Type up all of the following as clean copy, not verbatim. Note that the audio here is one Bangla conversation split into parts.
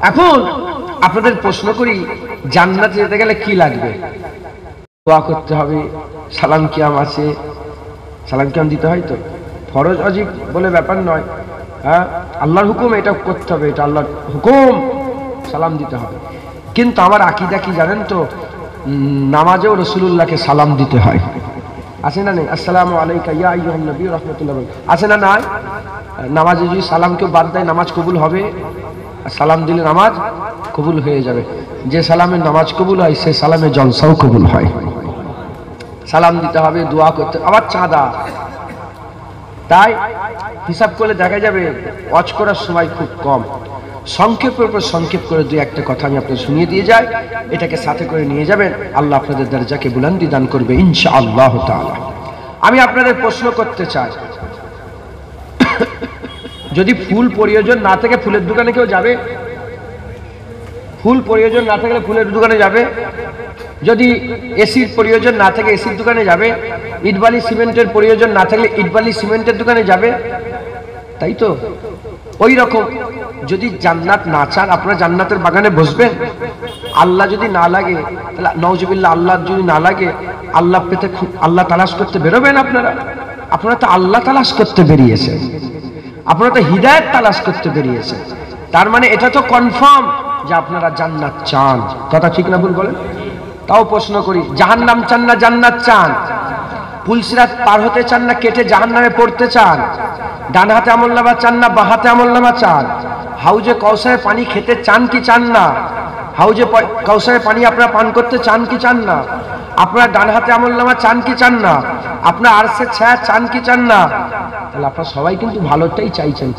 এখন আপনাদের প্রশ্ন করি, জান্নাতে যেতে গেলে কি লাগবে? দোয়া করতে হবে, সালাম কিয়াম আছে, সালাম কিয়াম দিতে হয় তো, ফরজ অজিব বলে ব্যাপার নয়। হ্যাঁ, আল্লাহর হুকুম, এটা করতে হবে, এটা আল্লাহর হুকুম, সালাম দিতে হবে। কিন্তু আমার আকীদা কি জানেন তো, নামাজেও রাসূলুল্লাহকে সালাম দিতে হয়। আছে না নেই? আসসালামু আলাইকা ইয়া আইয়ুহান নবী রাহমাতুল্লাহ, আছে না নাই? নামাজে যদি সালাম কেউ বাদ দেয় নামাজ কবুল হবে? সালাম দিলে নামাজ কবুল হয়ে যাবে। যে সালামে নামাজ কবুল হয় সে সালামে জলসাও কবুল হয়। সালাম দিতে হবে, দোয়া করতে, আবার চাঁদা। তাই হিসাব করলে দেখা যাবে ওয়াজ করার সময় খুব কম। সংক্ষেপের উপর সংক্ষেপ করে দুই একটা কথা আমি আপনাদের শুনিয়ে দিয়ে যাই, এটাকে সাথে করে নিয়ে যাবেন, আল্লাহ আপনাদের দরজাকে বুলন্দি দান করবে ইনশাআল্লাহ তাআলা। আমি আপনাদের প্রশ্ন করতে চাই, যদি ফুল প্রয়োজন না থাকে ফুলের দোকানে কেউ যাবে? ফুল প্রয়োজন না থাকলে ফুলের দোকানে যাবে? যদি এসির প্রয়োজন না থাকে এসির দোকানে যাবে? ইটবালি সিমেন্টের প্রয়োজন না থাকলে ইটবালি সিমেন্টের দোকানে যাবে? তাই তো। ওই রকম যদি জান্নাত না চান, আপনারা জান্নাতের বাগানে বসবেন? আল্লাহ যদি না লাগে, তাহলে নাউজুবিল্লাহ, আল্লাহ যদি না লাগে, আল্লাহ পেতে আল্লাহ তালাশ করতে বেরোবেন আপনারা? আপনারা তো আল্লাহ তালাশ করতে বেরিয়েছেন, আপনারা তো হিদায়াত তালাশ করতে বেরিয়েছেন। তার মানে এটা তো কনফার্ম যে আপনারা জান্নাত চান। কথা ঠিক না ভুল বলেন? তাও প্রশ্ন করি, জাহান্নাম চান না জান্নাত চান? পুলসিরাত পার হতে চান না কেটে জাহান্নামে পড়তে চান? ডান হাতে আমলনামা চান না বাঁ হাতে আমলনামা চান? হাউজে কাউসারে পানি খেতে চান কি চান না? হাউজে কাউসারে পানি আপনারা পান করতে চান কি চান না? আপনারা ডান হাতে আমলনামা চান কি চান না? আপনারা আরশে ছায়া চান কি চান না? তাহলে আপনারা সবাই কিন্তু ভালোটাই চাইছেন।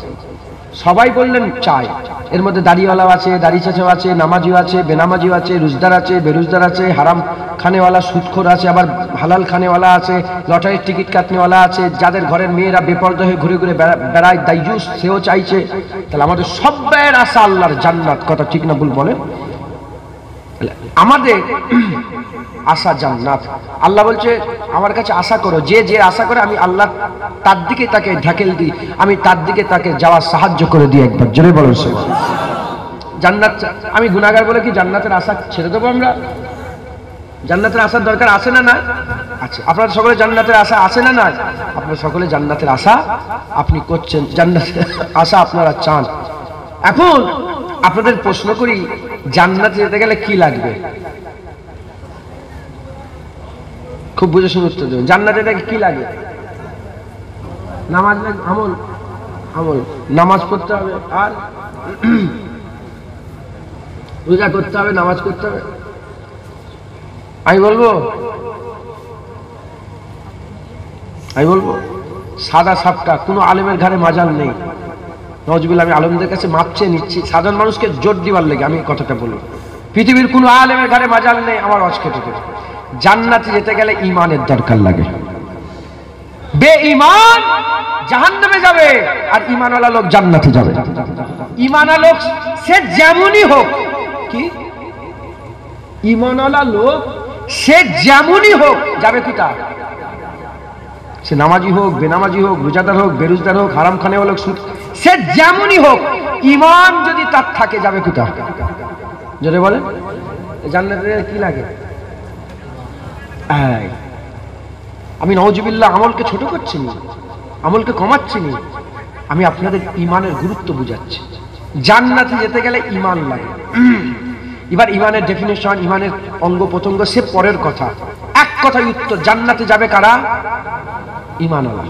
সবাই বললেন চাই। এর মধ্যে দাড়িওয়ালাও আছে, দাড়ি চাচাও আছে, নামাজিও আছে, বেনামাজিও আছে, রোজদার আছে, বেরোজদার আছে, হারাম খানেওয়ালা সুদখোর আছে, আবার হালাল খানেওয়ালা আছে, লটারির টিকিট কাটনেওয়ালা আছে, যাদের ঘরের মেয়েরা বেপরদা হয়ে ঘুরে ঘুরে বেড়ায় দাইজুস, সেও চাইছে। তাহলে আমাদের সবার আশা আল্লাহর জান্নাত। কথা ঠিক না ভুল বলেন? আমাদের আশা জান্নাত। আল্লাহ বলছে আমার কাছে আশা করো, যে যে আশা করে আমি আল্লাহ তার দিকে তাকে ঢাকেল দিই, আমি তার দিকে তাকে যাওয়ার সাহায্য করে দিই। একবার জোরে বলুন সুবহানাল্লাহ। জান্নাত আমি গুনাহগার বলে কি জান্নাতের আশা ছেড়ে দেবো আমরা? জান্নাতের আশার দরকার আছে না না? আছে। আপনারা সকলে জান্নাতের আশা আছে না না? আপনারা সকলে জান্নাতের আশা আপনি করছেন, জান্নাতের আশা আপনারা চান। এখন আপনাদের প্রশ্ন করি, জান্নাতে যেতে গেলে কি লাগবে? খুব বুঝে শুনে উত্তর দেবেন। জান্নাতে যেতে কি লাগে? নামাজ লাগে, আমল, আমল, নামাজ পড়তে হবে, আর রোজা করতে হবে, নামাজ করতে হবে। আমি বলবো সাদা সাপটা, কোনো আলেমের ঘাড়ে মাজাল নেই। নওয়াজুবিল্লাহ, আমি আলেমদের কাছে মাপ চেয়ে নিচ্ছি, সাধারণ মানুষকে জোর দিবার লেগে আমি কথাটা বলবো। পৃথিবীর কোনো আলেমের ঘাড়ে মাজাল নেই। আমার ওয়াজ কেটে দেবে। জান্নাতে যেতে গেলে ঈমানের দরকার লাগে। বেঈমান জাহান্নামে যাবে, আর ঈমানওয়ালা লোক জান্নাতে যাবে। ঈমানওয়ালা লোক সে যেমনই হোক, কি ঈমানওয়ালা লোক সে যেমনই হোক যাবে কোথায়? সে নামাজি হোক, বেনামাজি হোক, রোজাদার হোক, বেরোজদার হোক, হারাম খানেওয়ালা হোক, সুদ, সে যেমনই হোক, ঈমান যদি তার থাকে যাবে কোথায়? জোরে বলে। জান্নাতে কি লাগে? আমি নাউজুবিল্লাহ আমলকে ছোট করছি না, আমলকে কমাচ্ছি না, আমি আপনাদের ঈমানের গুরুত্ব বুঝাচ্ছি। জান্নাতে যেতে গেলে ঈমান লাগে। এবার ঈমানের ডেফিনেশন, ঈমানের অঙ্গ প্রত্যঙ্গ সে পরের কথা। এক কথায় উত্তর, জান্নাতে যাবে কারা? ঈমানওয়ালা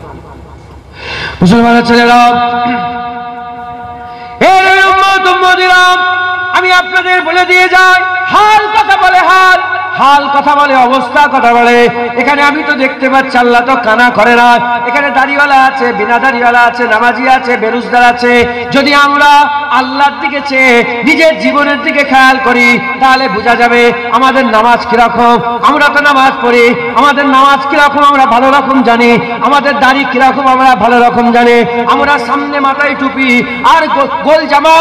মুসলমানের ছেলেরা। আমি আপনাদের বলে দিয়ে যাই, হাল কথা বলে, হাল কথা বলে, অবস্থা কথা বলে। এখানে আমি তো দেখতে পাচ্ছি আল্লাহ তো কানা করে না। এখানে দাড়িওয়ালা আছে, বিনা দাড়িওয়ালা আছে, নামাজি আছে, বেরোজদার আছে। যদি আমরা আল্লাহর দিকে চেয়ে নিজের জীবনের দিকে খেয়াল করি, তাহলে বোঝা যাবে আমাদের নামাজ কিরকম। আমরা তো নামাজ পড়ি, আমাদের নামাজ কিরকম আমরা ভালো রকম জানি, আমাদের দাড়ি কিরকম আমরা ভালো রকম জানি। আমরা সামনে মাথায় টুপি আর গোল জামা,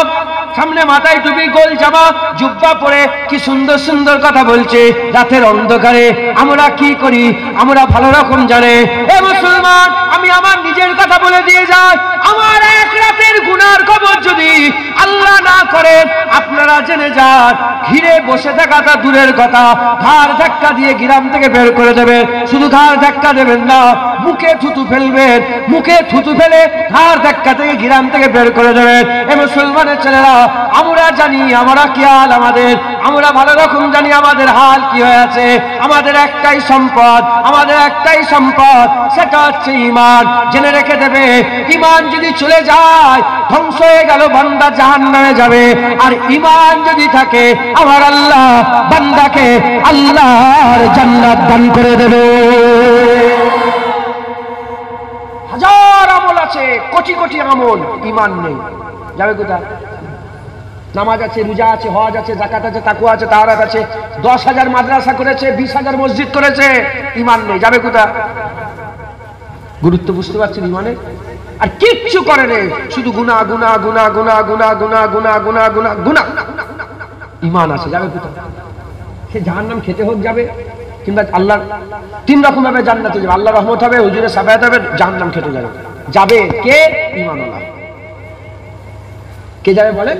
সামনে মাথায় টুপি, গোল জামা, জুব্বা পরে কি সুন্দর সুন্দর কথা বলছে রাতের অন্ধকারে। আমরা কি করি আমরা ভালো রকম জানে। এ মুসলমান, আমি আমার নিজের কথা বলে দিয়ে যাই, আমার এক রাতের গুনার খবর যদি আল্লাহ না করে আপনারা আপনারা জেনে যান, ঘিরে বসে থাকাটা দূরের কথা, ঘাড় ধাক্কা দিয়ে গ্রাম থেকে বের করে দেবেন। শুধু ঘাড় ধাক্কা দেবেন না, মুখে থুতু ফেলবেন, মুখে থুতু ফেলে ঘাড় ধাক্কা থেকে গ্রাম থেকে বের করে দেবেন। এ মুসলমানের ছেলেরা, আমরা জানি আমরা কি হাল আমাদের, আমরা ভালো রকম জানি আমাদের হাল কি হয়ে আছে। আমাদের একটাই সম্পদ, আমাদের একটাই সম্পদ, সেটা হচ্ছে ঈমান। জেনে রেখে দেবে, ঈমান যদি চলে যায় ধ্বংস হয়ে গেল, বান্দা জাহান্নামে যাবে। আর ঈমান যদি থাকে, আমার আল্লাহ বান্দাকে আল্লাহর জান্নাত দান করে দেবে। হাজার আমল আছে, কোটি কোটি আমল, ঈমান নেই, যাবে কোথায়? নামাজ আছে, রোজা আছে, হজ আছে, যাকাত আছে, তাকওয়া আছে, তাহারাত আছে, 10,000 মাদ্রাসা করেছে, 20,000 মসজিদ করেছে, ঈমান নেই, যাবে কোথায়? গুরুত্ব বুঝতে পারছেন ঈমানের? আর কিচ্ছু করে নেই, শুধু গুনাহ গুনাহ গুনাহ গুনাহ গুনাহ গুনাহ গুনাহ গুনাহ গুনাহ গুনাহ। ঈমান আছে, যাবে কোথায়? সে জাহান্নাম খেতে হোক যাবে, কিংবা আল্লাহ 3 রকম ভাবে জান্নাতে যাবে। আল্লাহ রহমত হবে, হুজুরের সাফায়াত হবে, জাহান্নাম খেতে যাবে। যাবে কে? ঈমানওয়ালা। কে যাবে বলেন?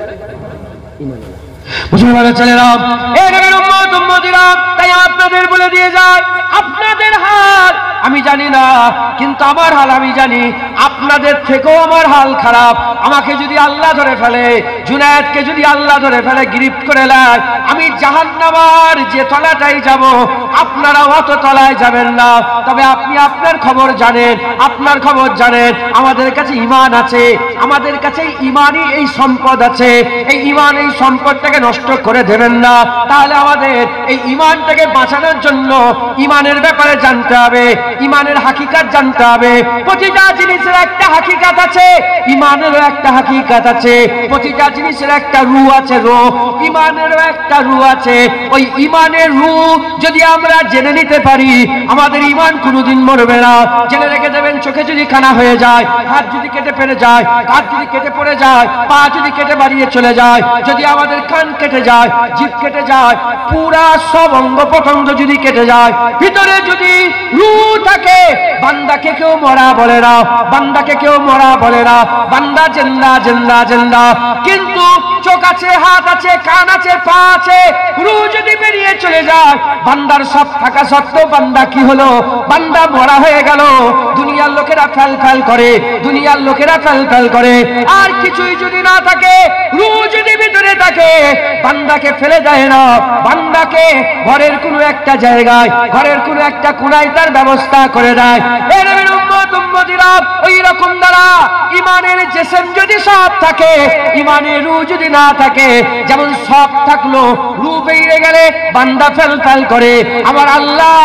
ঈমানওয়ালা। মুসলমানের ছেলেরা, এই নবীর উম্মত উম্মতিরা, তাই আপনাদের বলে দিয়ে যায়, আপনাদের হাল আমি জানি না, কিন্তু আমার হাল আমি জানি। আপনাদের থেকেও আমার হাল খারাপ। আমাকে যদি আল্লাহ ধরে ফেলে, জুনায়েদকে যদি আল্লাহ ধরে ফেলে, গ্রিফট করে নেয়, আমি জাহান্নামের যে তলাটাই যাব, আপনারা অত তলায় যাবেন না। তবে আপনি আপনার খবর জানেন, আপনার খবর জানেন, আমাদের কাছে ঈমান আছে, আমাদের কাছে ঈমানই এই সম্পদ আছে। এই ঈমান, এই সম্পদটাকে নষ্ট করে দেবেন না। তাহলে আমাদের এই ঈমানটাকে বাঁচানোর জন্য ঈমানের ব্যাপারে জানতে হবে, ঈমানের হাকিকাত জানতে হবে। প্রতিটা জিনিসের একটা হাকিকাত আছে, ঈমানেরও একটা হাকিকাত আছে। প্রতিটা জিনিসের একটা রূহ আছে, রূহ। ঈমানেরও একটা রূহ আছে। ওই ঈমানের রূহ যদি আমরা জেনে নিতে পারি, আমাদের ঈমান কোনোদিন মরবে না। জেনে রেখে দেবেন, চোখে যদি কানা হয়ে যায়, হাত যদি কেটে ফেলে যায়, কাঁধ যদি কেটে পড়ে যায়, পা যদি কেটে বাড়িয়ে চলে যায়, যদি আমাদের কান কেটে যায়, জিভ কেটে যায়, পুরা সব অঙ্গ প্রত্যঙ্গ যদি কেটে যায়, ভিতরে যদি রূহ থাকে, বান্দাকে কেউ মরা বলে না, বান্দাকে কেউ মরা বলে না, বান্দা জিন্দা জিন্দা জিন্দা। কিন্তু চোখ আছে, হাত আছে, কান আছে, পা আছে, রূহ যদি বেরিয়ে চলে যায়, বান্দার সব থাকা সত্ত্বেও বান্দা কি হলো? বান্দা মরা হয়ে গেল। দুনিয়ার লোকেরা ফেল ফেল করে, দুনিয়ার লোকেরা ফেল ফেল করে। আর কিছুই যদি না থাকে, রূহ যদি ভিতরে থাকে, বান্দাকে ফেলে দেয় না, বান্দাকে ঘরের কোনো একটা জায়গায়, ঘরের কোনো একটা কোণায় তার ব্যবস্থা করে দেয়। এর উম্মত উম্মতিরা, ওই রকম দ্বারা ঈমানের জিসম যদি সব থাকে, ঈমানের রূহ যদি না থাকে, যেমন সব থাকলো, রূহ বেরিয়ে গেলে বান্দা ফেল ফেল করে। আমার আল্লাহ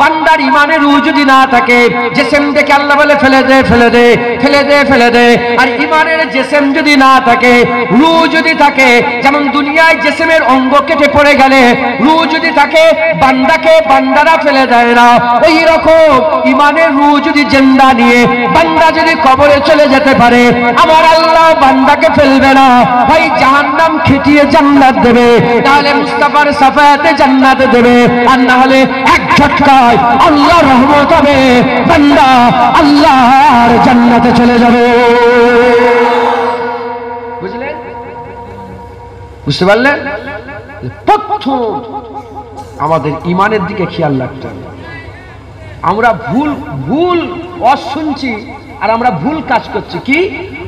বান্দার ঈমানের রূহ যদি না থাকে, জিসম থেকে আল্লাহ বলে ফেলে দে ফেলে দে ফেলে দে ফেলে দে। আর ঈমানের জিসম যদি না থাকে, রূহ যদি থাকে, যেমন দুনিয়ায় জিসমের অঙ্গ কেটে পড়ে গেলে রূহ যদি থাকে, বান্দাকে বান্দারা ফেলে দেয় না। ওই রকম ঈমানের রূহ যদি জিন্দা নিয়ে বান্দা যদি কবরে চলে যেতে পারে, আমার আল্লাহ বান্দাকে ফেলবে না, ভাই জাহান্নাম খেটিয়ে জান্নাত দেবে। তাহলে মুস্তাফার সাফায়াতে জান্নাত দেবে, আর না হলে এক ঝটকায় আল্লাহর রহমত হবে, বান্দা আল্লাহর জান্নাতে চলে যাবে। বুঝলেন? বুঝতে পারলেন? প্রথম আমাদের ঈমানের দিকে খেয়াল রাখতে হবে। আমরা ভুল শুনছি আর আমরা ভুল কাজ করছি। কি?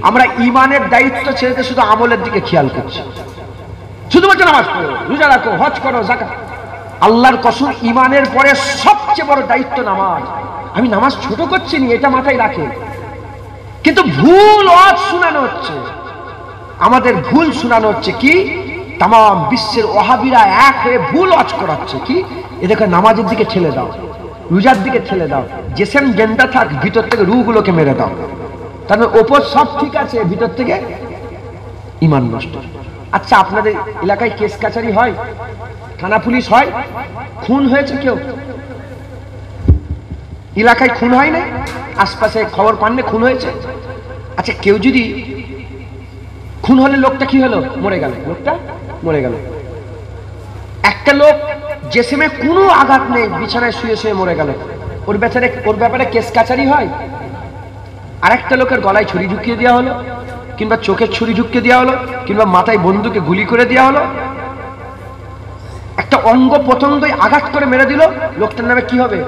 আমরা ঈমানের দায়িত্ব ছেড়ে শুধু আমলের দিকে খেয়াল করছি। শুধুমাত্র নামাজ পড়ো, রোজা রাখো, হজ করো, যাকাত। আল্লাহর কসম, ঈমানের পরে সবচেয়ে বড় দায়িত্ব নামাজ। আমি নামাজ ছোট করছি না, এটা মাথায় রাখে। কিন্তু ভুল ওয়াজ শোনানো হচ্ছে, আমাদের ভুল শোনানো হচ্ছে। কি? তাম বিশ্বের ওয়াহাবিরা এক হয়ে ভুল ওয়াজ করাচ্ছে। কি? এদেরকে নামাজের দিকে ঠেলে দাও, রোজার দিকে ঠেলে দাও, জেসেম জেন্ডা থাক, ভিতর থেকে রূহগুলোকে মেরে দাও। তার মানে ওপর সব ঠিক আছে, ভিতর থেকে ঈমান নষ্ট। আচ্ছা, আপনাদের এলাকায় কেস কাছারি হয়, থানা পুলিশ হয়, খুন হয়েছে কেউ এলাকায়, খুন হয় না? আশপাশে খবর পাননি খুন হয়েছে? আচ্ছা, কেউ যদি খুন হলে লোকটা কি হলো? মরে গেল, লোকটা মরে গেল। একটা লোক জেসেমে কোনো আঘাত নেই, বিছানায় শুয়ে শুয়ে মরে গেল, ওর ব্যাপারে কেস কাছারি হয়? আর একটা লোকের গলায় ছুরি ঢুকিয়ে দেওয়া হলো, কিংবা চোখে ছুরি ঢুকিয়ে দেওয়া হলো, কিংবা মাথায় বন্দুকে গুলি করে দেওয়া হলো, একটা অঙ্গ প্রত্যঙ্গই আঘাত করে মেরে দিল, লোকটার নামে কি হবে?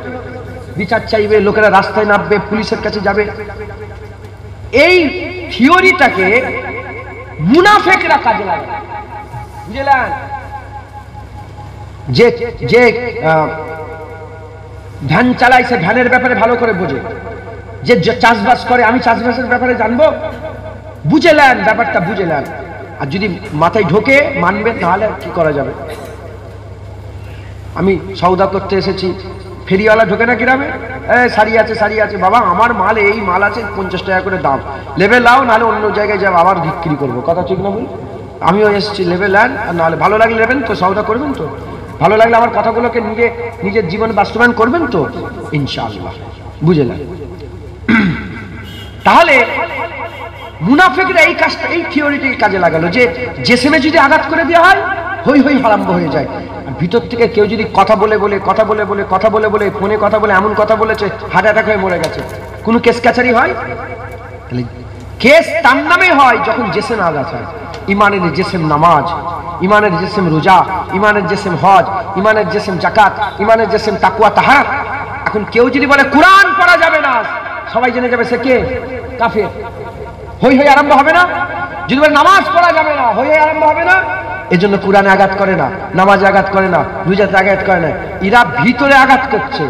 বিচার চাইবে, লোকেরা রাস্তায় নামবে, পুলিশের কাছে যাবে। এই থিওরিটাকে মুনাফেকরা কাজে লাগায়, বুঝলেন? যে যে ভ্যান চালায় সে ভ্যানের ব্যাপারে ভালো করে বোঝে, যে চাষবাস করে আমি চাষবাসের ব্যাপারে জানবো, বুঝেলেন ব্যাপারটা, বুঝেলেন। আর যদি মাথায় ঢোকে মানবে, তাহলে কি করা যাবে? আমি সওদা করতে এসেছি, ফেরিওয়ালা ঢোকে না গ্রামে, শাড়ি আছে শাড়ি আছে, বাবা আমার মাল এই মাল আছে 50 টাকা করে দাম, লেবে লাও, নাহলে অন্য জায়গায় যাবো আবার বিক্রি করবো। কথা ঠিক না বলি? আমিও এসেছি, লেবে নেন, আর নাহলে ভালো লাগলে নেবেন তো, সওদা করবেন তো, ভালো লাগলে আমার কথাগুলোকে নিজের জীবনে বাস্তবায়ন করবেন তো ইনশাআল্লাহ, বুঝলেন? তাহলে মুনাফিকরা এই কাজটা, এই থিওরিটি কাজে লাগালো যে জেসেমে যদি আঘাত করে দেওয়া হয় হই হই আরম্ভ হয়ে যায়। ভিতর থেকে কেউ যদি কথা বলে ফোনে কথা বলে এমন কথা বলেছে হার্ট অ্যাটাক হয়ে মরে গেছে, কোনো কেস কাছারি হয়? তাহলে কেস তার নামে হয় যখন জেসেম আঘাত হয়। ইমানের জেসেম নামাজ, ইমানের জেসেম রোজা, ইমানের জেসেম হজ, ইমানের জেসেম জাকাত, ইমানের জেসেম তাকওয়া তাহার। এখন কেউ যদি বলে কোরআন পড়া যাবে না, সবাই জেনে যাবে সে কে? কাফের। হই হই আরম্ভ হবে না? যদি বলে নামাজ পড়া যাবে না, হই হই আরম্ভ হবে না? এজন্য কোরআনে আঘাত করে না, নামাজে আঘাত করে না, রোজাতে আঘাত করে না। এরা ভিতরে আঘাত করছে,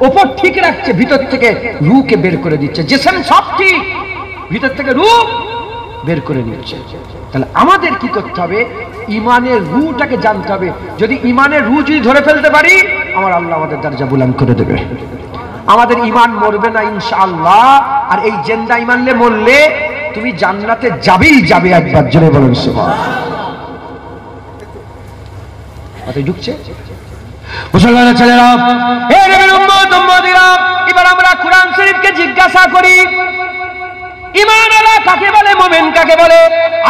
ওপর ঠিক রাখছে, ভিতর থেকে রূহকে বের করে দিচ্ছে। জেসেম সব ঠিক, ভিতর থেকে রূহ বের করে নিচ্ছে। তাহলে আমাদের কি করতে হবে? ইমানের রূহটাকে জানতে হবে। যদি ইমানের রূহ যদি ধরে ফেলতে পারি, আমার আল্লাহ আমাদের দরজা বুলন্দ করে দেবে। আমাদের ইমান মরবে না ইনশাআল্লাহ। আর এই জিন্দা ইমানলে মরলে তুমি জান্নাতে যাবেই যাবে। একবার জোরে বলুন সুবহানাল্লাহ। কথাই ঢুকছে? মুসলমানের ছেলেরা, হে নবীর উম্মত উম্মতিরা, এবার আমরা কোরআন শরীফকে জিজ্ঞাসা করি, ঈমান আলা কাকে বলে, মুমিন কাকে বলে?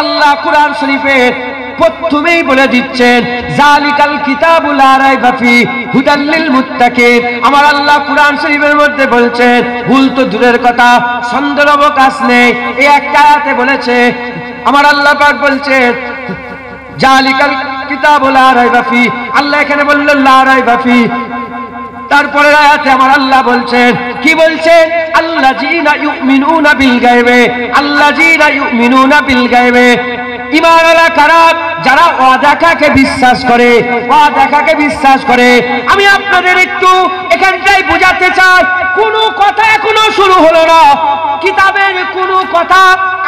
আল্লাহ কোরআন শরীফের প্রথমেই বলে দিচ্ছেন, জালিকাল কিতাবু লা রাইবা ফি হুদাল লিল মুত্তাকিন। আমার আল্লাহ কোরআন শরীফের মধ্যে বলছেন, ভুল তো দূরের কথা, সন্দেহের অবকাশ নেই। এই একটা আয়াতে বলেছে, আমার আল্লাহ পাক বলছেন জালিকাল কিতাবু লা রাইবা ফি, আল্লাহ এখানে বললেন লা রাইবা ফি। তারপরে আয়াতে আমার আল্লাহ বলছেন, কি বলছেন? আল্লাযীনা ইউমিনুনা বিল গায়বে, আল্লাযীনা ইউমিনুনা বিল গায়বে। ঈমান ওয়ালা কারা? যারা ওয়াদাকে বিশ্বাস করে, ওয়াদাকে বিশ্বাস করে। আমি আপনাদের একটু এখানটাই বোঝাতে চাই, কোনো কথা এখনো শুরু হলো না, কিতাবের কোনো কথা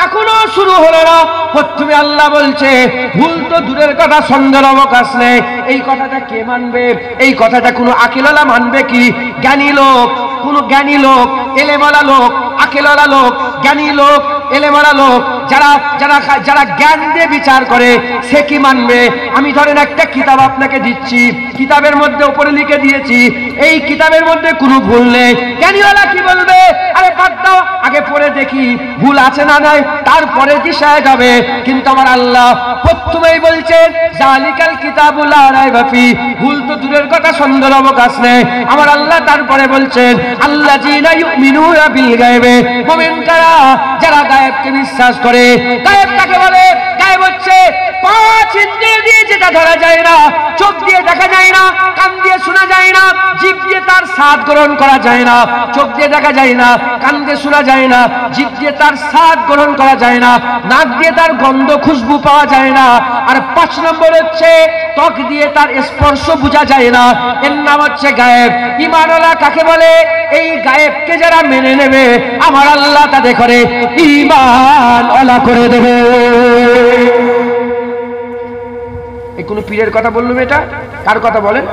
এখনো শুরু হলো না। প্রথমে আল্লাহ বলছে, ভুল তো দূরের কথা, সন্দেহের অবকাশ নেই। এই কথাটা কে মানবে? এই কথাটা কোনো আকিলওয়ালা মানবে কি? জ্ঞানী লোক, কোন জ্ঞানী লোক, এলেমওয়ালা লোক, আকিলওয়ালা লোক, জ্ঞানী লোক, এলেমওয়ালা লোক, যারা যারা যারা জ্ঞান দিয়ে বিচার করে, সে কি মানবে? আমি ধরেন একটা কিতাব আপনাকে দিচ্ছি, কিতাবের মধ্যে উপরে লিখে দিয়েছি এই কিতাবের মধ্যে কোনো ভুল নেই। জ্ঞানীওয়ালা কি বলবে? আরে বাদ দাও, আগে পড়ে দেখি ভুল আছে না নাই, তারপরে দিশায় যাবে। কিন্তু আমার আল্লাহ প্রথমেই বলছেন, জালিকাল কিতাবু লা রাইবা ফি, ভুল তো দূরের কথা, সন্দেহের অবকাশ নেই। আমার আল্লাহ তারপরে বলছেন, আল্লাযীনা ইউমিনুনা বিল গায়বে। মুমিন কারা? যারা গায়েবকে বিশ্বাস করে। গায়েব কাকে বলে? গায়েব হচ্ছে পাঁচ ইন্দ্রিয় দিয়ে যেটা ধরা যায় না, চোখ দিয়ে দেখা যায় না, কান দিয়ে শোনা যায় না, জিভ দিয়ে তার স্বাদ গ্রহণ করা যায় না। চোখ দিয়ে দেখা যায় না, কান দিয়ে শোনা যায় না, জিভ দিয়ে তার স্বাদ গ্রহণ করা যায় না, নাক দিয়ে তার গন্ধ খুশবু পাওয়া যায় না। আর 5 নম্বর হচ্ছে ত্বক দিয়ে তার স্পর্শ বোঝা যায় না। এর নাম হচ্ছে গায়েব। ঈমানওয়ালা কাকে বলে? এই গায়েবকে যারা মেনে নেবে, আমার আল্লাহ তাদের করে ঈমানওয়ালা করে দেবে। এই কোন পীরের কথা বললাম? এটা কার কথা বলেন?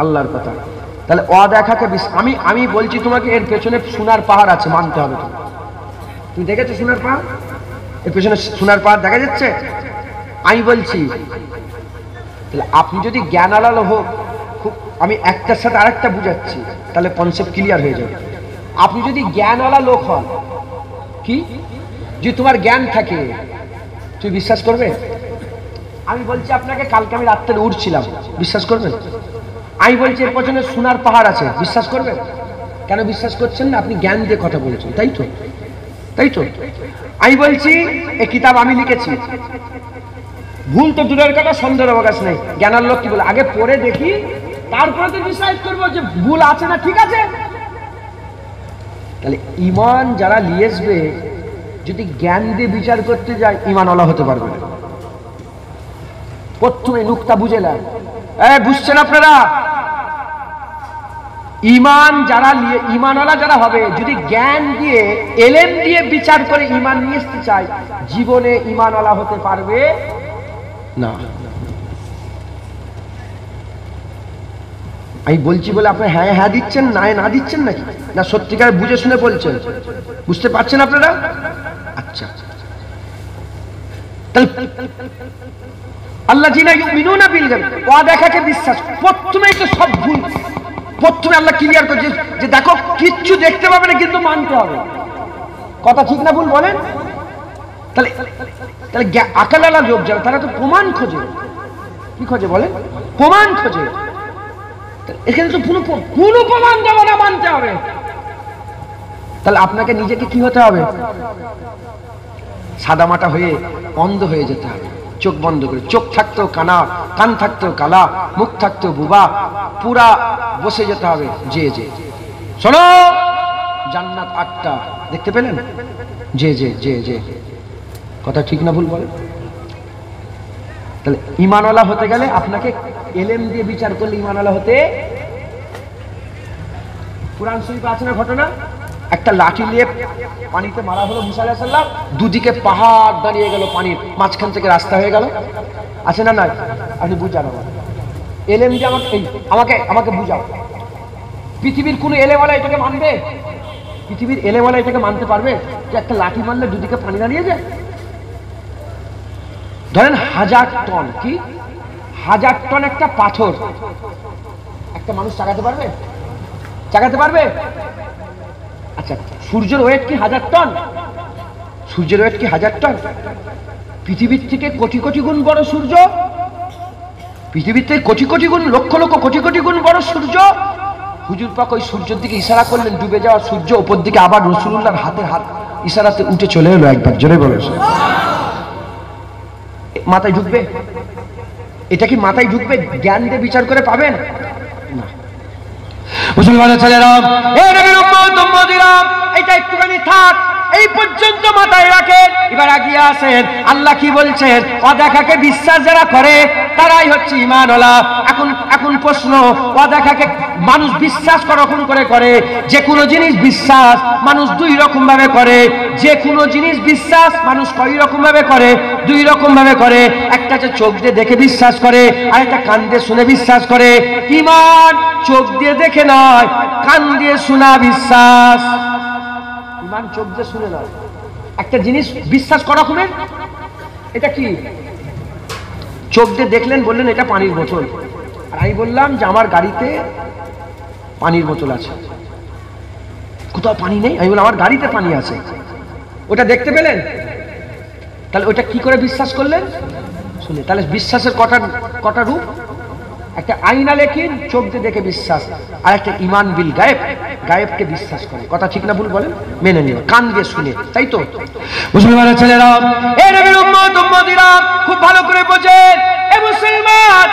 আল্লাহর কথা। তাহলে অদেখাকে আমি বলছি তোমাকে, এর পেছনে সোনার পাহাড় আছে, মানতে হবে। তুমি দেখেছো সোনার পাহাড়? এর পেছনে সোনার পাহাড় দেখা যাচ্ছে? আমি বলছি, তাহলে আপনি যদি জ্ঞানালো হোক, আমি একটার সাথে আরেকটা বুঝাচ্ছি, তাহলে কনসেপ্ট ক্লিয়ার হয়ে যাবে। আপনি যদি জ্ঞানওয়ালা লোক হন, কি যদি তোমার জ্ঞান থাকে, তুই বিশ্বাস করবে? আমি বলছি আপনাকে, কালকে আমি রাত্রে উঠছিলাম, বিশ্বাস করবেন? আমি বলছি এর পেছনে সোনার পাহাড় আছে, বিশ্বাস করবেন? কেন বিশ্বাস করছেন না? আপনি জ্ঞান দিয়ে কথা বলেছেন, তাই তো? তাই তো? আমি বলছি এই কিতাব আমি লিখেছি, ভুল তো দূরের কথা, সন্দেহের অবকাশ নেই। জ্ঞানার লোক কি বলে, আগে পড়ে দেখি তারপরে তো ডিসাইড করবো যে ভুল আছে না ঠিক আছে। তাহলে ইমান যারা নিয়ে আসবে, যদি জ্ঞান দিয়ে বিচার করতে যায়, ইমানওয়ালা হতে পারবে না। প্রথমে নুকতা বুঝে নেন, বুঝছেন আপনারা? ইমান যারা ইমানওয়ালা যারা হবে, যদি জ্ঞান দিয়ে এলেম দিয়ে বিচার করে ইমান নিয়ে আসতে চায়, জীবনে ইমানওয়ালা হতে পারবে না। আমি বলছি বলে আপনি হ্যাঁ হ্যাঁ দিচ্ছেন, না না দিচ্ছেন নাকি? না সত্যিকার বুঝে শুনে বলছেন? বুঝতে পারছেন আপনারা? আচ্ছা, আল্লাহ জিনা ইউমিনুনা বিল গায়ব, অদেখাকে বিশ্বাস। প্রথমেই তো সব ভুল। প্রথমে আল্লাহ ক্লিয়ার করছে যে দেখো কিচ্ছু দেখতে পাবে না, কিন্তু মানতে হবে। কথা ঠিক না ভুল বলেন? তাহলে তাহলে আকালালা লোক যারা, তারা তো প্রমাণ খোঁজে। কি খোঁজে বলেন? প্রমাণ খোঁজে। এখানে তো কোনো প্রমাণ দেবো না, মানতে হবে। তাহলে আপনাকে নিজেকে কি হতে হবে? সাদামাটা হয়ে অন্ধ হয়ে যেতে হবে, চোখ বন্ধ করে। চোখ থাকতেও কানা, কান থাকতেও কালা, মুখ থাকতেও বুবা, পুরা বসে যেতে হবে। যে যে শোনো, জান্নাত 8টা, দেখতে পেলেন? যে যে যে যে কথা ঠিক না ভুল বলেন? তাহলে ইমানওয়ালা হতে গেলে আপনাকে এলেম দিয়ে বিচার করলে ইমানওয়ালা হতে। কুরআন শরীফে আছে না ঘটনা, একটা লাঠি নিয়ে পানিতে মারা হলো মুসা আলাইহিস সালাম, দুদিকে পাহাড় দাঁড়িয়ে গেল, পানির মাঝখান থেকে রাস্তা হয়ে গেল। আছে না নাই? আপনি বুঝান এলেম দিয়ে আমাকে আমাকে বুঝাও। পৃথিবীর কোন এলেমওয়ালা এটাকে মানবে? পৃথিবীর এলেমওয়ালা এটাকে মানতে পারবে যে একটা লাঠি মারলে দুদিকে পানি দাঁড়িয়ে যায়? ধরেন 1000 টন, কি 1000 টন একটা পাথর একটা মানুষ চাগাতে পারবে? চাগাতে পারবে? আচ্ছা, সূর্যের ওয়েট কি 1000 টন? সূর্যের ওয়েট কি 1000 টন? পৃথিবীর থেকে কোটি কোটি গুণ বড় সূর্য। পৃথিবীর থেকে কোটি কোটি গুণ, লক্ষ লক্ষ কোটি কোটি গুণ বড় সূর্য। হুজুর পাক ওই সূর্যের দিকে ইশারা করলেন, ডুবে যাওয়া সূর্য উপর দিকে আবার রাসূলুল্লাহর হাতের হাত ইশারাতে উঠে চলে এলো। একবার জোরে বলেন, মাথায় ঢুকবে? এটা কি মাথায় ঢুকবে? জ্ঞান দিয়ে বিচার করে পাবেন না। মুসলমানের ছেলেরা, এ নবীর উম্মত উম্মতিরা, এটা একটুখানি থাক, এই পর্যন্ত মাথায় রাখেন। এবার আগিয়ে আসেন, আল্লাহ কি বলছেন? অদেখাকে বিশ্বাস যারা করে তারাই হচ্ছে ঈমানওয়ালা। এখন প্রশ্ন, অদেখাকে মানুষ বিশ্বাস কখন করে? যে কোনো জিনিস বিশ্বাস মানুষ দুই রকম ভাবে করে। যে কোনো জিনিস বিশ্বাস মানুষ কয় রকম ভাবে করে? দুই রকম ভাবে করে। একটা হচ্ছে চোখ দিয়ে দেখে বিশ্বাস করে, আর একটা কান দিয়ে শুনে বিশ্বাস করে। ঈমান চোখ দিয়ে দেখে নয়, কান দিয়ে শোনা বিশ্বাস। ঈমান চোখ দিয়ে শুনে নয়। একটা জিনিস বিশ্বাস করা হবে, এটা কি? চোখ দিয়ে দেখলেন, বললেন এটা পানির বোতল, আর আমি বললাম যে আমার গাড়িতে পানির বোতল আছে। কোথাও পানি নেই, আমি বললাম আমার গাড়িতে পানি আছে। ওটা দেখতে পেলেন? তাহলে ওটা কি করে বিশ্বাস করলেন? শুনে। তাহলে বিশ্বাসের কটা রূপ? একটা আইনা লেখিন, চোখ দিয়ে দেখে বিশ্বাস, আর একটা ঈমান বিল গায়েব, গায়েবকে বিশ্বাস করে। কথা ঠিক না ভুল বলেন? মেনে নিও, কান দিয়ে শুনে। তাই তো মুসলমানের ছেলেরা, এ নবীর উম্মত উম্মতিরা, খুব ভালো করে বোঝেন। এ মুসলমান,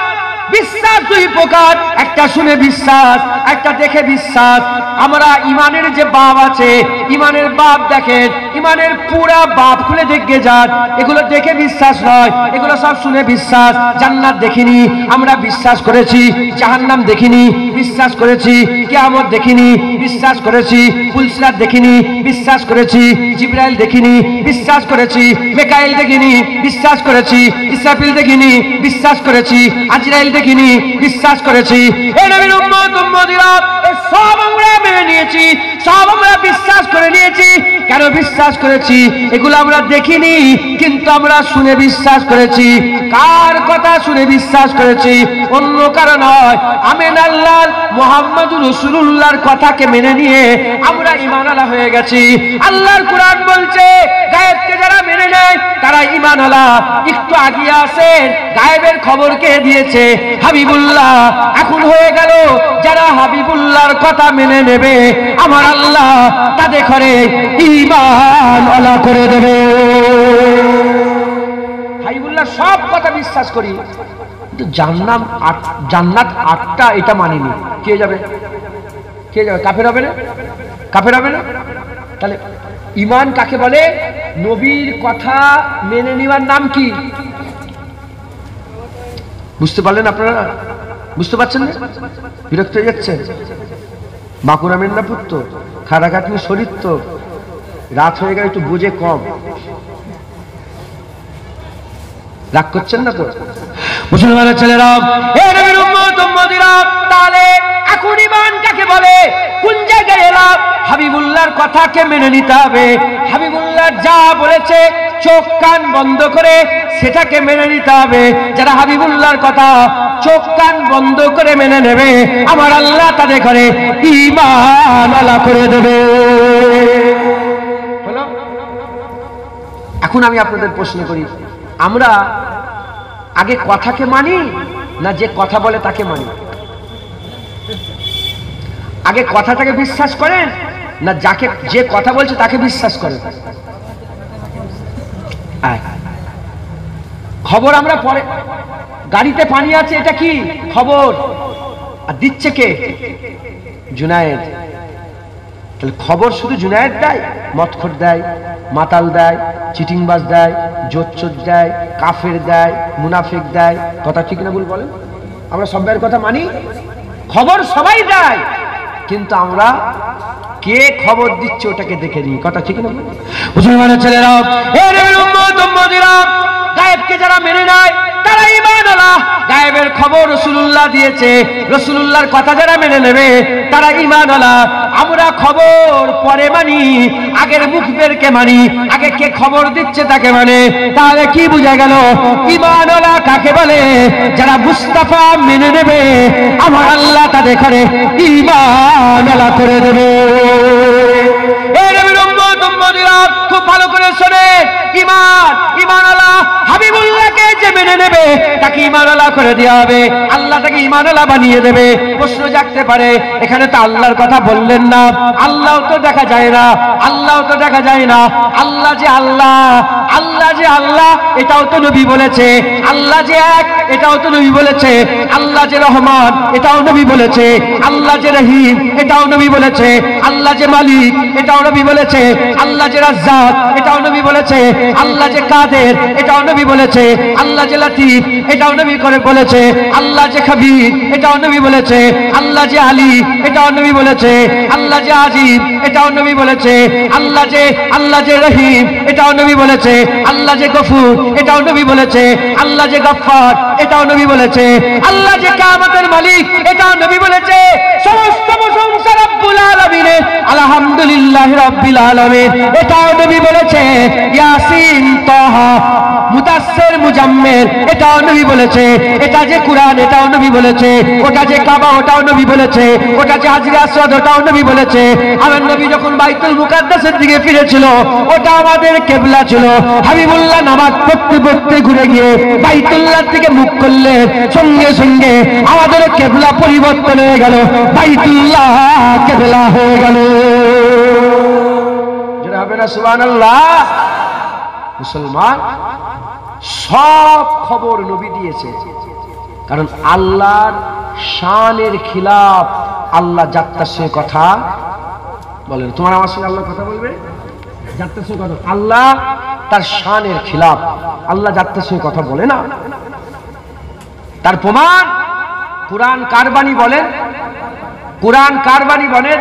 বিশ্বাস দুই প্রকার, একটা শুনে বিশ্বাস, একটা দেখে বিশ্বাস। আমরা ইমানের যে বাপ আছে, ইমানের বাপ দেখেন, ইমানের পুরা বাপ খুলে দেখে যান। এগুলো দেখে বিশ্বাস নয়, এগুলো সব শুনে বিশ্বাস। জান্নাত দেখিনি, আমরা বিশ্বাস করেছি। জাহান্নাম দেখিনি, বিশ্বাস করেছি। কিয়ামত দেখিনি, বিশ্বাস করেছি। পুলসিরাত দেখিনি, বিশ্বাস করেছি। জিবরাইল দেখিনি, বিশ্বাস করেছি। মিকাইল দেখিনি, বিশ্বাস করেছি। ইসরাফিল দেখিনি, বিশ্বাস করেছি। আজরাইল দেখিনি, বিশ্বাস করেছি। এই নবীর উম্মত উম্মতিরা, এই সব আমরা মেনে নিয়েছি, সব আমরা বিশ্বাস করে নিয়েছি। কেন বিশ্বাস করেছি? এগুলো আমরা দেখিনি, কিন্তু আমরা শুনে বিশ্বাস করেছি। কার কথা শুনে বিশ্বাস করেছি? অন্য কারণ নয়, আমিন আল্লাহ মুহাম্মদুর রাসূলুল্লাহর কথাকে মেনে নিয়ে আমরা ঈমানওয়ালা হয়ে গেছি। আল্লাহর কুরআন বলছে, গায়েবকে যারা মেনে নেয় তারা ঈমানওয়ালা। একটু আগিয়ে আসেন, গায়েবের খবর কে দিয়েছে? হাবিবুল্লাহ। এখন হয়ে গেল, যারা হাবিবুল্লাহর কথা মেনে নেবে, আমার আল্লাহ তাদের ঘরে ঈমানওয়ালা করে দেবে। হাবিবুল্লাহ সব কথা বিশ্বাস করি, কিন্তু জান্নাত 8টা এটা মানিনি। কে যাবে? কে যাবে? কাফের হবে না? কাফের হবে না? তাহলে ঈমান কাকে বলে? নবীর কথা মেনে নেওয়ার নাম কি? বুঝতে পারলেন আপনারা? বুঝতে পারছেন না? বিরক্ত হয়ে যাচ্ছেন? বাঁকুড়া মেদিনীপুর তো, খাড়াখাটনি শরীর তো, রাত হয়ে গেলে একটু বুঝে কম, রাগ করছেন না তো? মুসলমানের ছেলেরা, হে নবীর উম্মত উম্মতিরা, তাহলে এখন ঈমান কাকে বলে? কোন জায়গায় এলাম? হাবিবুল্লাহর কথাকে মেনে নিতে হবে। হাবিবুল্লাহ যা বলেছে চোখ কান বন্ধ করে সেটাকে মেনে নিতে হবে। যারা হাবিবুল্লাহর কথা চোখ কান বন্ধ করে মেনে নেবে, আমার আল্লাহ তাদের ঘরে ঈমান আলা করে দেবে। হলো? এখন আমি আপনাদের প্রশ্ন করি, আমরা আগে কথাকে মানি না যে কথা বলে তাকে মানি? আগে কথাটাকে বিশ্বাস করেন না যাকে যে কথা বলছে তাকে বিশ্বাস করেন? খবর আমরা পরে, গাড়িতে পানি আছে, এটা কি খবর? আর দিচ্ছে কে? জুনায়েদ। তাহলে খবর শুধু জুনায়েদ দেয়? মদখোর দেয়, মাতাল দেয়, চিটিংবাজ দেয়, জোচ্চোর দেয়, কাফের দেয়, মুনাফিক দেয়। কথা ঠিক না ভুল বলেন? আমরা সবাইয়ের কথা মানি? খবর সবাই দেয়, কিন্তু আমরা কে খবর দিচ্ছে ওটাকে দেখে নিই। কথা ঠিক না? মুসলমানের ছেলেরা, গায়েবকে যারা মেনে নেয় তারা ঈমানওয়ালা। গায়েবের খবর রাসূলুল্লাহ দিয়েছে, রাসূলুল্লাহর কথা যারা মেনে নেবে তারা ঈমানওয়ালা। আমরা খবর পরে মানি, আগের মুখদেরকে মানি, আগে কে খবর দিচ্ছে তাকে মানে। তাহলে কি বোঝা গেল ঈমানওয়ালা কাকে বলে? যারা মুস্তাফা মেনে নেবে, আমার আল্লাহ তাদের ঘরে ঈমানওয়ালা করে দেবে। খুব ভালো করে শোনে, ঈমানওয়ালা হাবিবুল্লাহকে যে মেনে নেবে তাকে ঈমানওয়ালা করে দেওয়া হবে, আল্লাহ তাকে ঈমানওয়ালা বানিয়ে দেবে। প্রশ্ন জাগতে পারে, এখানে তো আল্লাহর কথা বললেন না, আল্লাহ তো দেখা যায় না, আল্লাহ তো দেখা যায় না, আল্লাহ যে আল্লাহ, আল্লাহ যে আল্লাহ এটাও তো নবী বলেছে, আল্লাহ যে এক এটাও তো নবী বলেছে, আল্লাহ যে রহমান এটাও নবী বলেছে, আল্লাহ যে রহিম এটাও নবী বলেছে, আল্লাহ যে মালিক এটাও নবী বলেছে, আল্লাহ যে রাজ্জাক এটাও নবী বলেছে, আল্লাহ যে কাদের এটাও নবী বলেছে, আল্লাহ যে লতিফ এটাও নবী করে বলেছে, আল্লাহ যে খবীর এটাও নবী বলেছে, আল্লাহ যে আলী এটাও নবী বলেছে, আল্লাহ যে আজিম এটাও নবী বলেছে, আল্লাহ যে রহিম এটাও নবী বলেছে, আল্লাহ যে গফুর এটাও নবী বলেছে, আল্লাহ যে গফফার এটাও নবী বলেছে, আল্লাহ যে কিয়ামতের মালিক এটাও নবী বলেছে। সমস্ত প্রশংসা রব্বুল আলামিনের, আলহামদুলিল্লাহ রাব্বিল আলামিন এটাও নবী বলেছে। ইয়াসিন, তাহা, মুদাসসির, মুজাম্মিল এটাও নবী বলেছে। এটা যে কুরআন এটাও নবী বলেছে। ওটা যে কাবা ওটাও নবী বলেছে। ওটা যে হাজরে আসওয়াদ ওটাও নবী বলেছে। আমার নবী যখন বাইতুল মুকাদ্দাসের দিকে ফিরেছিল ওটা আমাদের কিবলা ছিল। হাবিবুল্লাহ নামাজ পড়তে পড়তে ঘুরে গিয়ে বাইতুল্লাহর দিকে মুখ করলেন, সঙ্গে সঙ্গে আমাদের কিবলা পরিবর্তন হয়ে গেল, বাইতুল্লাহ কিবলা হয়ে গেল। যারা হবে না সুবহানাল্লাহ। মুসলমান সব খবর নবী দিয়েছে, কারণ আল্লাহর শানের খিলাফ আল্লাহ যাত্রার সঙ্গে কথা বলেন। তোমার আমার সঙ্গে আল্লাহ কথা বলবে? যাত্রার সঙ্গে কথা, আল্লাহ তার শানের খিলাফ, আল্লাহ যাত্রার সঙ্গে কথা বলে না। তার প্রমাণ কুরআন কার বাণী বলেন? কুরআন কার বাণী বলেন?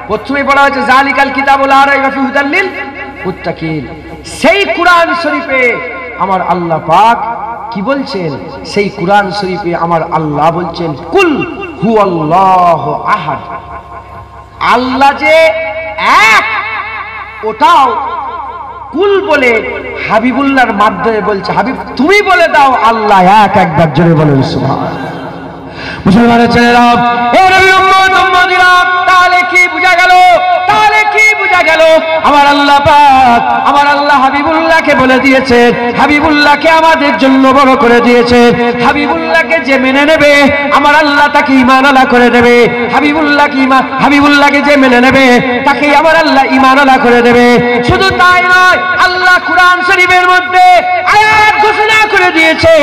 প্রথমে বলা হয়েছে জালিকাল কিতাবুল লা রাইবা ফিহি হুদাল লিল মুত্তাকিন। সেই কুরআন শরীফে আমার আল্লাহ পাক কি বলছেন? সেই কুরআন শরীফে আমার আল্লাহ বলছেন কুল হুয়াল্লাহু আহাদ, আল্লাহ যে এক, ওটাও কুল বলে হাবিবুল্লাহর মাধ্যমে বলছে। হাবিব তুমি বলে দাও আল্লাহ এক, একবার জোরে বলেন সুবহানাল্লাহ। মুসলমানের ছেলেরা, এ নবীর উম্মত উম্মতিরা, তাহলে কি বোঝা গেল? তাহলে কি বোঝা বোঝা গেল আমার আল্লাহ পাক আমার আল্লাহ হাবিবুল্লাহকে বলে দিয়েছেন, হাবিবুল্লাহকে আমাদের জন্য বড় করে দিয়েছেন। হাবিবুল্লাহকে যে মেনে নেবে আমার আল্লাহ তাকে ঈমানওয়ালা করে দেবে। হাবিবুল্লাহকে যে মেনে নেবে তাকে আমার আল্লাহ ঈমানওয়ালা করে দেবে। শুধু তাই নয়, আল্লাহ কুরআন শরীফের মধ্যে আয়াত ঘোষণা করে দিয়েছে,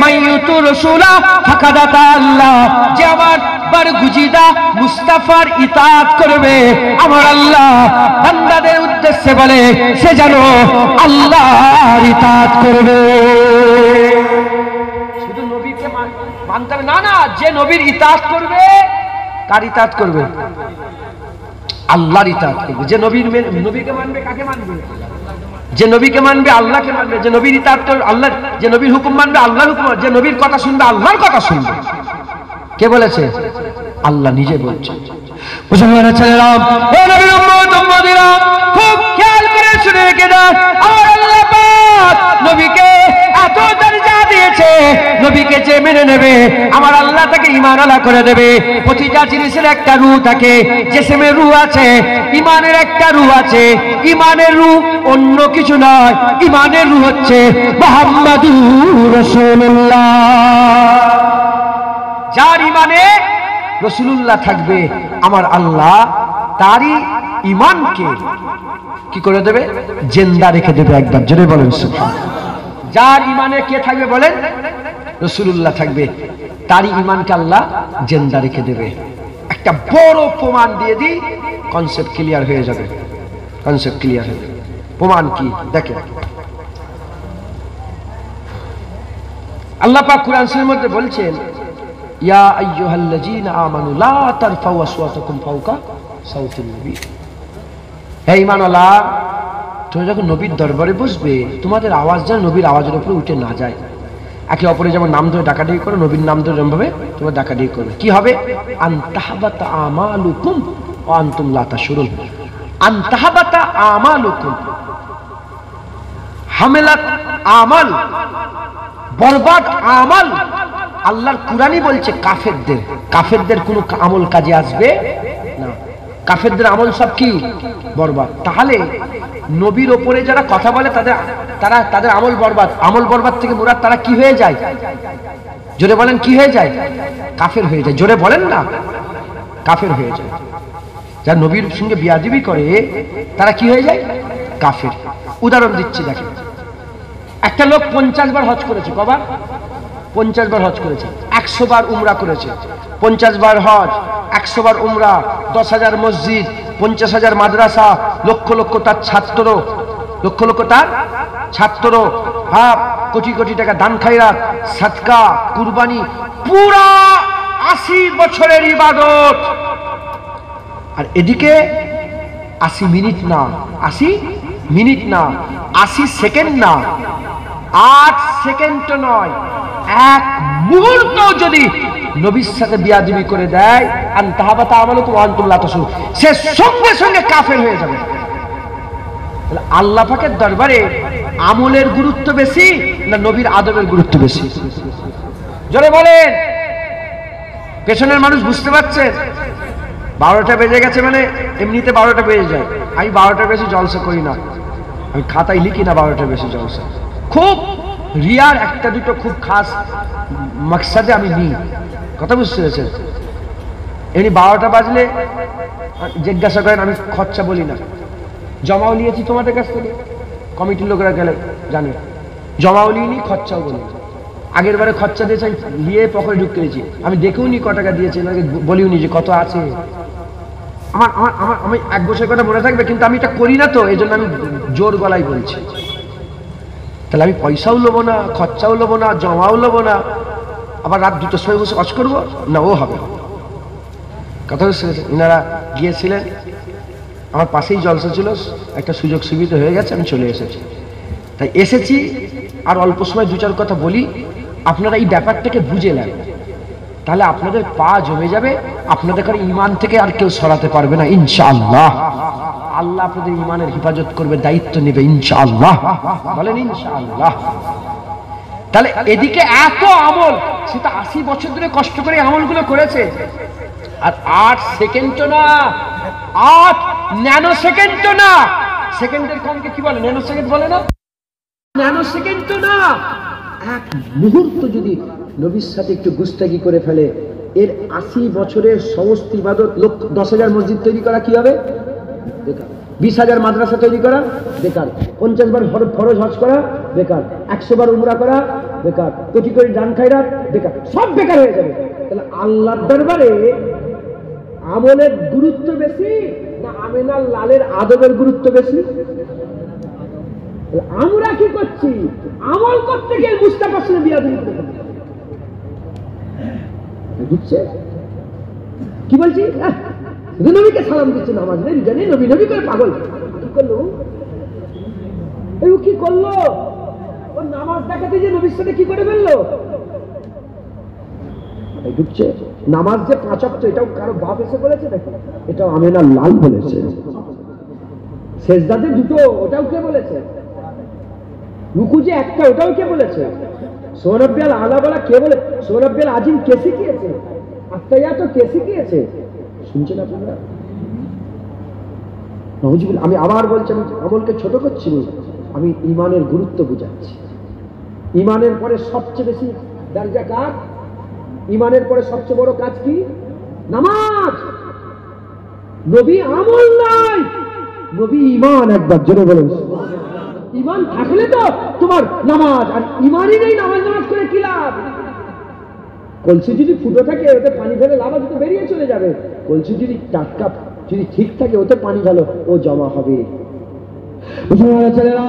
মাইয়ুতু রাসূলা ফাকাদ আতা আল্লাহ, যে আমার বরগুজিদা মুস্তাফার ইতাআত করবে আমার আল্লাহ বান্দাদের উদ্দেশ্যে বলে সে যেন আল্লাহর ইতাআত করবে। শুধু নবীকে মানতে হবে না, না, যে নবীর ইতাআত করবে, কার ইতাআত করবে? আল্লাহর ইতাআত করবে। যে নবীকে মানবে, কাকে মানবে? যে নবীকে মানবে আল্লাহকে মানবে। যে নবীর ইতাআত করবে আল্লাহ, যে নবীর হুকুম মানবে আল্লাহর হুকুম, যে নবীর কথা শুনবে আল্লাহর কথা শুনবে। কে বলেছে? আল্লাহ নিজে বলছেন। মুসলমান ছেলেরা, ও নবীর উম্মত উম্মতিরা, খুব খেয়াল করে শুনে রেখে দাও, আমার আল্লাহ পাক নবীকে এত দরজা দিয়েছে, নবীকে যে মেনে নেবে আমার আল্লাহ তাকে ঈমানওয়ালা করে দেবে। প্রতিটা জিনিসের একটা রূহ থাকে, জিসমের রূহ আছে, ঈমানের একটা রূহ আছে। ঈমানের রূহ অন্য কিছু নয়, ঈমানের রূহ হচ্ছে মুহাম্মাদুর রাসূলুল্লাহ। যার ঈমানে রাসূলুল্লাহ থাকবে আমার আল্লাহ তারই ঈমানকে কি করে দেবে? জিন্দা রেখে দেবে। একবার জোরে বলেন সুবহানাল্লাহ। যার ঈমানে কে থাকবে বলেন? রাসূলুল্লাহ থাকবে, তারই ঈমানকে আল্লাহ জিন্দা রেখে দেবে। একটা বড় প্রমাণ দিয়ে দিই, কনসেপ্ট ক্লিয়ার হয়ে যাবে। কনসেপ্ট ক্লিয়ার হয়ে যাবে। প্রমাণ কি দেখেন, আল্লাহ পাক কুরআন শরীফের মধ্যে বলছেন, ইয়া আইয়ুহাল্লাযীনা আমানু লা তারফাউ আসওয়াতাকুম ফাওকা সাওতিন নবী। হে ঈমানওয়ালা, তোমরা যখন নবীর দরবারে বসবে তোমাদের আওয়াজ যেন নবীর আওয়াজের উপরে উঠে না যায়। একে অপরে যেমন নাম ধরে ডাকাডাকি করো, নবীর নাম ধরে যেমন ভাবে তোমরা ডাকাডাকি করবে। কি হবে? আন তাহবাতা আমালুকুম ওয়া আনতুম লা তাশউরুন। আন তাহবাতা আমালুকুম, হামেলাত আমাল, বরবাদ আমাল। আল্লাহর কুরআনই বলছে কাফেরদের কোনো আমল কাজে আসবে না। কাফেরদের আমল সব কি? বরবাদ। তাহলে নবীর ওপরে যারা কথা বলে তাদের আমল বরবাদ। আমল বরবাদ থেকে মুরাদ তারা কি হয়ে যায়? জোরে বলেন, কি হয়ে যায়? কাফের হয়ে যায়। জোরে বলেন না, কাফের হয়ে যায়। যারা নবীর সঙ্গে বিয়াদবি করে তারা কি হয়ে যায়? কাফের। উদাহরণ দিচ্ছি, দেখেন, একটা লোক 50 বার হজ করেছে। কবার? 50 বার হজ করেছে। 100 বার উমরা করেছে। 50 বার হজ, 100 বার উমরা, 10,000 মসজিদ, 50,000 মাদ্রাসা, লক্ষ লক্ষ তার ছাত্র, লক্ষ লক্ষ তার ছাত্র, কোটি কোটি টাকা দান খায়রাত, সাদকা, কুরবানি, পুরা 80 বছরের ইবাদত। আর এদিকে 80 মিনিট না, 80 মিনিট না, 80 সেকেন্ড না, 8 সেকেন্ড নয়, এক মুহূর্ত যদি নবীর সাথে বিয়াদবি করে দেয়, আন তাহাবাতা আমালুকুম ওয়া আনতুম লা তাশউরুন, সে সঙ্গে সঙ্গে কাফের হয়ে যাবে। আল্লাহ পাকের দরবারে আমলের গুরুত্ব বেশি না নবীর আদবের গুরুত্ব বেশি? জোরে বলেন। পেছনের মানুষ বুঝতে পারছেন? 12টা বেজে গেছে মানে এমনিতে 12টা বেজে যায়। আমি 12টার বেশি জলসা করি না, আমি খাতায় লিখি না 12টার বেশি জলসা। খুব রিয়ার একটা দুটো খুব খাস মকসদে আমি নিই। কথা বুঝতে পেরেছেন? এমনি 12টা বাজলে জিজ্ঞাসা করেন, আমি খরচা বলি না। জমাও নিয়েছি তোমাদের কাছ থেকে, কমিটির লোকেরা গেলে জানে, জমাও নিইনি, খরচাও বলি। আগের বারে খরচা দিয়েছে, আমি নিয়ে পকেটে ঢুকে দিয়েছি, আমি দেখেও নি ক টাকা দিয়েছে, বলিও নি যে কত আছে। আমি 1 বছর কথা মনে থাকবে, কিন্তু আমি এটা করি না, তো এই জন্য আমি জোর গলায় বলছি। তাহলে আমি পয়সাও নেবো না, খরচাও নেবো না, জমাও নেবো না, আবার রাত 2টোর সময় বসে অজ করবো না, ও হবে। কথা বুঝতে পেরেছেন? ইনারা গিয়েছিলেন, আমার পাশেই জলসা ছিল, একটা সুযোগ সুবিধা হয়ে গেছে, আমি চলে এসেছি। তাই এসেছি, আর অল্প সময় 2-4 কথা বলি, আপনারা এই ব্যাপারটাকে বুঝে নেন, তাহলে আপনাদের পা জমে যাবে, আপনাদের কারো ঈমান থেকে আর কেউ সরাতে পারবে না ইনশাআল্লাহ। আল্লাহ আপনাদের ঈমানের হেফাজত করবে, দায়িত্ব নেবে ইনশাআল্লাহ। বলেন ইনশাআল্লাহ। তাহলে এদিকে এত আমল, সেটা 80 বছর ধরে কষ্ট করে আমলগুলো করেছে, আর 8 সেকেন্ড না, 8 ন্যানো সেকেন্ডও না, সেকেন্ডের কমকে কি বলে, ন্যানো সেকেন্ড বলে না, ন্যানো সেকেন্ডও না, এক মুহূর্ত যদি নবীর সাথে একটু গুস্তাগি করে ফেলে, এর 80 বছরের সমস্ত ইবাদত, 10,000 মসজিদ তৈরি করা কি হবে, বেকার। 20,000 মাদ্রাসা তৈরি করা বেকার। 50 বার ফরজ হজ করা বেকার। 100 বার উমরা করা বেকার। কোটি কোটি দান খায়রাত বেকার, সব বেকার হয়ে যাবে। তাহলে আল্লাহর দরবারে আমলের গুরুত্ব বেশি না আমেনার লালের আদবের গুরুত্ব বেশি? আমরা কি করছি? আমল করতে গিয়ে মুস্তাফা সাল্লাল্লাহু আলাইহি ওয়াসাল্লাম বুঝছে কি বলছি? নবীকে সালাম দিচ্ছে, নামাজ নেই, জানি নবী নবী করে পাগল। কি করলো কি করলো? ও নামাজ দেখাতে যে নবীর সাথে কি করে ফেললো? ঢুকছে নামাজ যে 5 ওয়াক্ত, এটাও কারো বাপ এসে বলেছে নাকি? এটাও আমেনার লাল বলেছে। সেজদাতে 2টো, ওটাও কে বলেছে? রুকু যে 1টা, ওটাও কে বলেছে? সোনব্বিয়াল আলা বলা কে বলে? সোনব্বিয়াল আজিম কে শিখিয়েছে? আত্মায়াত কে শিখিয়েছে? শুনছেন আপনারা? আমি আবার বলছি, আমি আমলকে ছোট করছি, আমি ইমানের গুরুত্ব বুঝাচ্ছি। ইমানের পরে সবচেয়ে বেশি দরজা কার? ইমানের পরে সবচেয়ে বড় কাজ কি? নামাজ। নবী আমল নাই, নবী ইমান। একবার জোরে বলেন। ইমান থাকলে তো তোমার নামাজ, আর ইমানই নেই, নামাজ করে কি লাভ? কলসি যদি ফুটো থাকে, ওতে পানি ফেলে লাভ আছে, তো বেরিয়ে চলে যাবে। কলসি যদি টাটকা, যদি ঠিক থাকে, ওতে পানি ঢালো, ও জমা হবে। মুসলমানের ছেলেরা,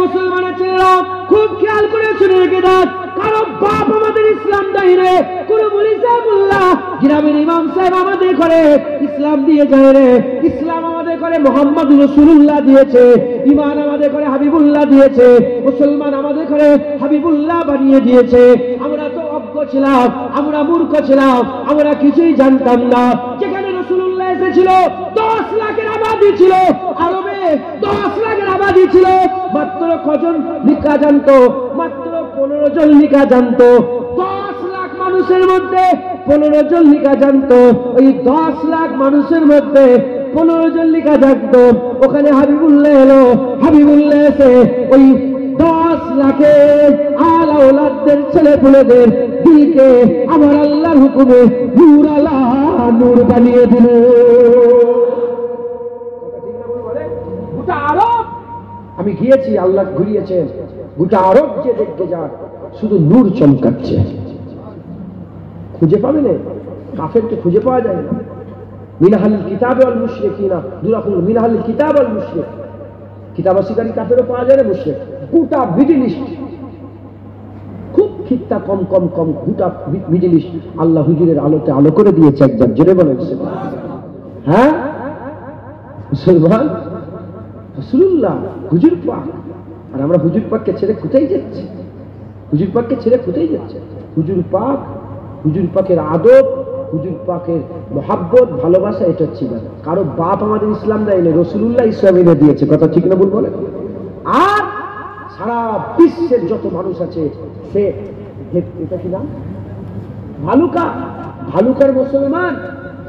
মুসলমানের ছেলেরা খুব খেয়াল করে শুনে রেখে দেন, কারো বাপ আমাদের ইসলাম দেয় রে, কোন মুলি সাহেবুল্লাহ গ্রামের ইমাম সাহেব আমাদের করে ইসলাম দিয়ে যায় রে। ইসলাম আমাদের করে মোহাম্মদ রাসূলুল্লাহ দিয়েছে, ইমান আমাদের করে হাবিবুল্লাহ দিয়েছে, মুসলমান আমাদের করে হাবিবুল্লাহ বানিয়ে দিয়েছে। আমরা তো অজ্ঞ ছিলাম, আমরা মূর্খ ছিলাম, আমরা কিছুই জানতাম না। যেখানে রাসূলুল্লাহ এসেছিল 10 লাখের আবাদি ছিল, আরবে 10 লাখের আবাদি ছিল, মাত্র কজন লিখা জানতো? মাত্র 15 জন লিখা জানতো। 10 লাখ মানুষের মধ্যে 15 জন লিখা জানতো। ওই 10 লাখ মানুষের মধ্যে 15 জন লিখা জানতো। ওখানে হাবিবুল্লাহ এলো, হাবিবুল্লাহ এসে ওই 10 লাখের আলা ওলাদদের ছেলে পুলেদের দিলকে আমার আল্লাহর হুকুমে নূর আলা নূর বানিয়ে দিল। গোটা আরব, আমি গিয়েছি, আল্লাহ ঘুরিয়েছেন, গোটা আরব যে দেখতে যান শুধু নূর চমকাচ্ছে। খুঁজে পাবে না, কাফেরকে খুঁজে পাওয়া যায় না। মিনাহাল কিতাব ওয়াল মুশরিকিনা দুরাকুল মিনাহাল কিতাব ওয়াল মুশরিক, কিতাব অস্বীকারী কাফেরও পাওয়া যায় না, মুশরিক। গোটা মিডল ইস্ট, খুব খিত্তা কম কম কম, গোটা মিডল ইস্ট আল্লাহ হুজুরের আলোতে আলো করে দিয়েছে। একবার জোরে বলেন হ্যাঁ। মুসলমান রাসূলুল্লাহ হুজুর পাক, আর আমরা হুজুর পাককে ছেড়ে কোথায় যাচ্ছি? হুজুর পাককে ছেড়ে কোথায় যাচ্ছে? হুজুর পাক, হুজুর পাকের আদব, হুজুর পাকের মহাব্বত, ভালোবাসা, এটা হচ্ছে না। কারো বাপ আমাদের ইসলাম দেয়নি, রাসূলুল্লাহ ইসলাম এনে দিয়েছে। কথা ঠিক না ভুল বলে? আর সারা বিশ্বের যত মানুষ আছে, সে এটা কি নাম? ভালুকা, ভালুকার মুসলমান,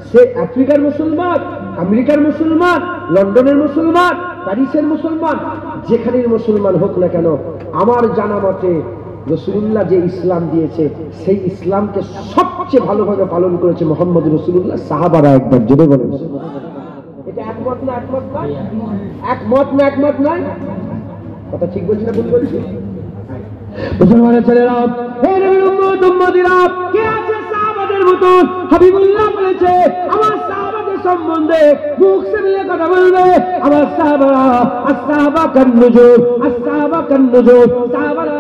সে আফ্রিকার মুসলমান, আমেরিকার মুসলমান, লন্ডনের মুসলমান, প্যারিসের মুসলমান, যেখানের মুসলমান হোক না কেন, আমার জানা মতে রাসূলুল্লাহ যে ইসলাম দিয়েছে সেই ইসলামকে সবচেয়ে ভালোভাবে পালন করেছে মুহাম্মদ রাসূলুল্লাহ, সাহাবারা। একবার জোরে বলেন। এটা একমত না? একমত নয়? একমত না? একমত নয়? কথা ঠিক বলছি না ভুল বলছি? মুসলমানের ছেলেরা, হে নবীর উম্মত উম্মতিরা, কে আছে সাহাবাদের মতো? হাবিবুল্লাহ বলেছে, আমার সাহাবাদের সম্বন্ধে মুখ সামলে কথা বলবে। আমার সাহাবারা আসসাহাবা কান্নুজুম, আসসাহাবা কান্নুজুম, সাহাবারা,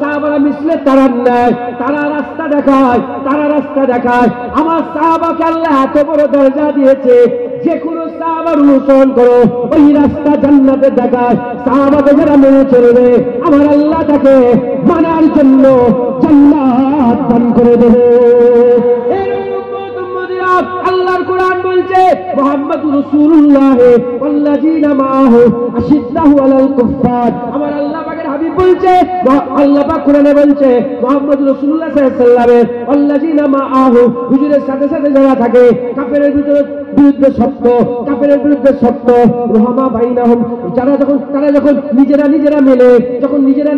সাহাবারা মিশলে তারার ন্যায়, তারা রাস্তা দেখায়, তারা রাস্তা দেখায়। আমার সাহাবাকে আল্লাহ এত বড় দরজা দিয়েছে, যে কোনো সাহাবার অনুসরণ করো, ওই রাস্তা জান্নাতে দেখায়। সাহাবাকে যারা মেনে চলবে, আমার আল্লাহ তাকে মানার জন্য জান্নাত দান করে দেবে। আল্লাহর কোরআন বলছে, মুহাম্মাদুর রাসূলুল্লাহ ওয়াল্লাযীনা মাআহু আশিদ্দাহু আলাল কুফফার। আমার আল্লাহ পাকের হাবিব বলছে, আল্লাহ পাক কোরআনে বলছে মুহাম্মদ রাসূলুল্লাহ সাল্লাল্লাহু আলাইহি ওয়াসাল্লামের আল্লাযিনা মাআহু, হুজুরের সাথে সাথে যারা থাকে কাফেরের বিরুদ্ধে সত্য, কাফেরের বিরুদ্ধে সত্য, রহমা বাইনাহুম, তারা যখন নিজেরা মেলে, যখন নিজেরা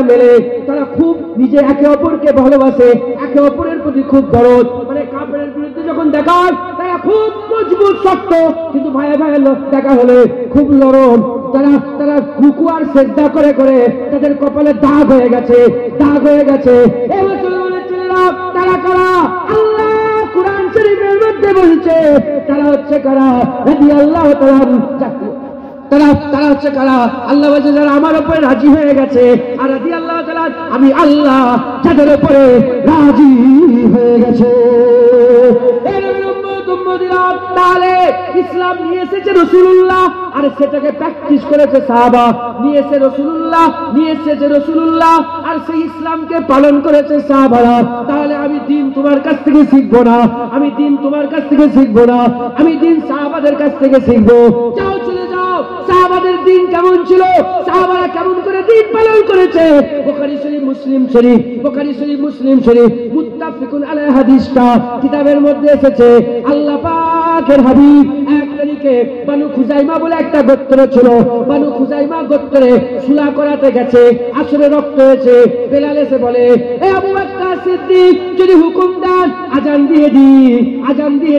মেলে, তারা খুব নিজে একে অপরকে ভালোবাসে, একে অপরের প্রতি খুব দরদ। মানে কাফেরের বিরুদ্ধে যখন দেখা হয় তারা খুব মজবুত শক্ত, কিন্তু ভাইয়া দেখা হলে খুব নরম। তারা রুকু আর সেজদা করে করে তাদের কপালে দাগ হয়ে গেছে। এই মুসলমানের ছেলেরা তারা কারা? আল্লাহ কুরআন শরীফের মধ্যে বলছে তারা হচ্ছে কারা? রাদিয়াল্লাহু তাআলা, তারা হচ্ছে কারা? আল্লাহ বলছে যারা আমার উপরে রাজি হয়ে গেছে। আর রাদিয়াল্লাহু তাআলা আমি আল্লাহ যাদের উপরে রাজি হয়ে গেছে। তাহলে ইসলাম নিয়ে এসেছে রাসূলুল্লাহ, আর সেটাকে প্র্যাকটিস করেছে সাহাবা। নিয়ে এসেছে রাসূলুল্লাহ, আর সেই ইসলামকে পালন করেছে সাহাবারা। তাহলে আমি দিন তোমার কাছ থেকে শিখবো না, আমি দিন সাহাবাদের কাছ থেকে শিখবো। যাও, চলে যাও, সাহাবাদের দিন কেমন ছিল, সাহাবারা কেমন করে দিন পালন করেছে। বুখারী শরীফ, মুসলিম শরীফ মুত্তাফিকুন আলাইহি হাদিসটা কিতাবের মধ্যে এসেছে। আল্লাহ পাকের হাবিব এক তারিখে বানু খুজাইমা বলে একটা গোত্র ছিল, বানু খুজাইমা গোত্রে সুলা করাতে গেছে, আসরে রক্ত হয়েছে। বেলাল এসে বলে, এ আবু বকর সিদ্দিক, যদি হুকুম দেন আজান দিয়ে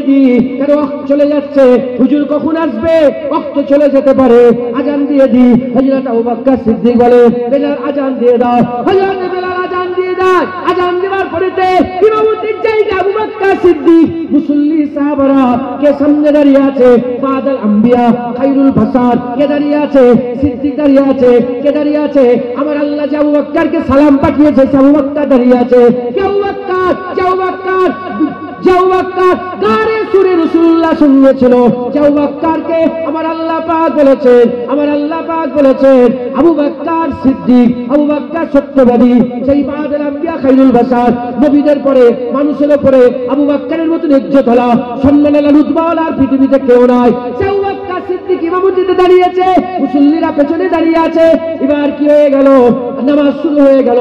দি। কেন ওয়াক্ত চলে যাচ্ছে, হুজুর কখন আসবে, ওয়াক্ত চলে যেতে পারে, আজান দিয়ে দি। হযরত আবু বকর সিদ্দিক বলে, বেলাল আজান দিয়ে দাও। হযরত বেলাল আজান দিয়ে দেয়। আজান দেওয়ার পরেতে ইমামতির জায়গায় আবু বকর সিদ্দিক, মুসল্লি সাহাবারা কে সামনে দাঁড়িয়ে আছে, বাদাল আম্বিয়া খায়রুল বাশার কে দাঁড়িয়ে আছে, সিদ্দিক দাঁড়িয়ে আছে, কে দাঁড়িয়ে আছে? আমার আল্লাহ যে আবু বকরকে সালাম পাঠিয়েছে, আবু বকর দাঁড়িয়ে আছে। আবু বকর গারে সুরে রাসূলুল্লাহ শুনিয়েছিল। আবু বকরকে আমার আল্লাহ পাক বলেছেন আবু বকর সিদ্দিক, আবু বকর সত্যবাদী, সেই বাদাল আম্বিয়া খায়রুল বাশার, নবীদের পরে মানুষের উপরে আবু বকরের মতো ইজ্জত হলা সম্মানের রুতবা আর পৃথিবীতে কেউ নাই। আবু বকর সিদ্দিক ইমামতিতে দাঁড়িয়েছে, মুসল্লিরা পেছনে দাঁড়িয়ে আছে। এবার কি হয়ে গেল? নামাজ শুরু হয়ে গেল।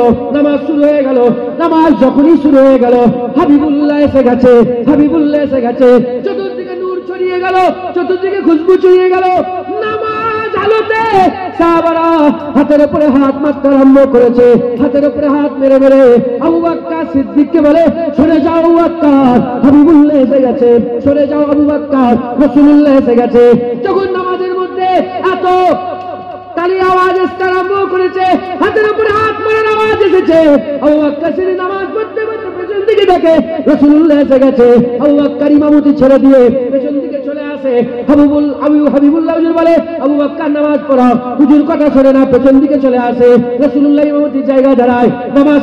নামাজ যখনই শুরু হয়ে গেল, হাবিবুল্লাহ এসে গেছে। চতুর্দিকে নূর ছড়িয়ে গেল, চতুর্দিকে খুশবু ছড়িয়ে গেল। নামাজ আলোতে সাহাবারা হাতের উপরে হাত মারতে আরম্ভ করেছে। হাতের উপরে হাত মেরে আবু বকর সিদ্দিককে বলে, সরে যাও আবু বকর, হাবিবুল্লাহ এসে গেছে। সরে যাও আবু বকর, রাসূলুল্লাহ এসে গেছে। যখন নামাজের মধ্যে এত তালি আওয়াজ আসতে আরম্ভ করেছে, হাতের উপরে হাত মারার আওয়াজ এসেছে, আবু বকর সিদ্দিক নামাজ পড়তে পেছন দিকে দেখে রাসূলুল্লাহ এসে গেছে। আবু বকর ইমামতি ছেড়ে দিয়ে পেছন দিকে চলে আসে। হাবিবুল্লাহ হুজুর বলে, আবু বকর নামাজ পড়াও। হুজুর কথা শোনে না, পেছন দিকে চলে আসে। রাসূলুল্লাহ ইমামতির জায়গা দাঁড়ায়, নামাজ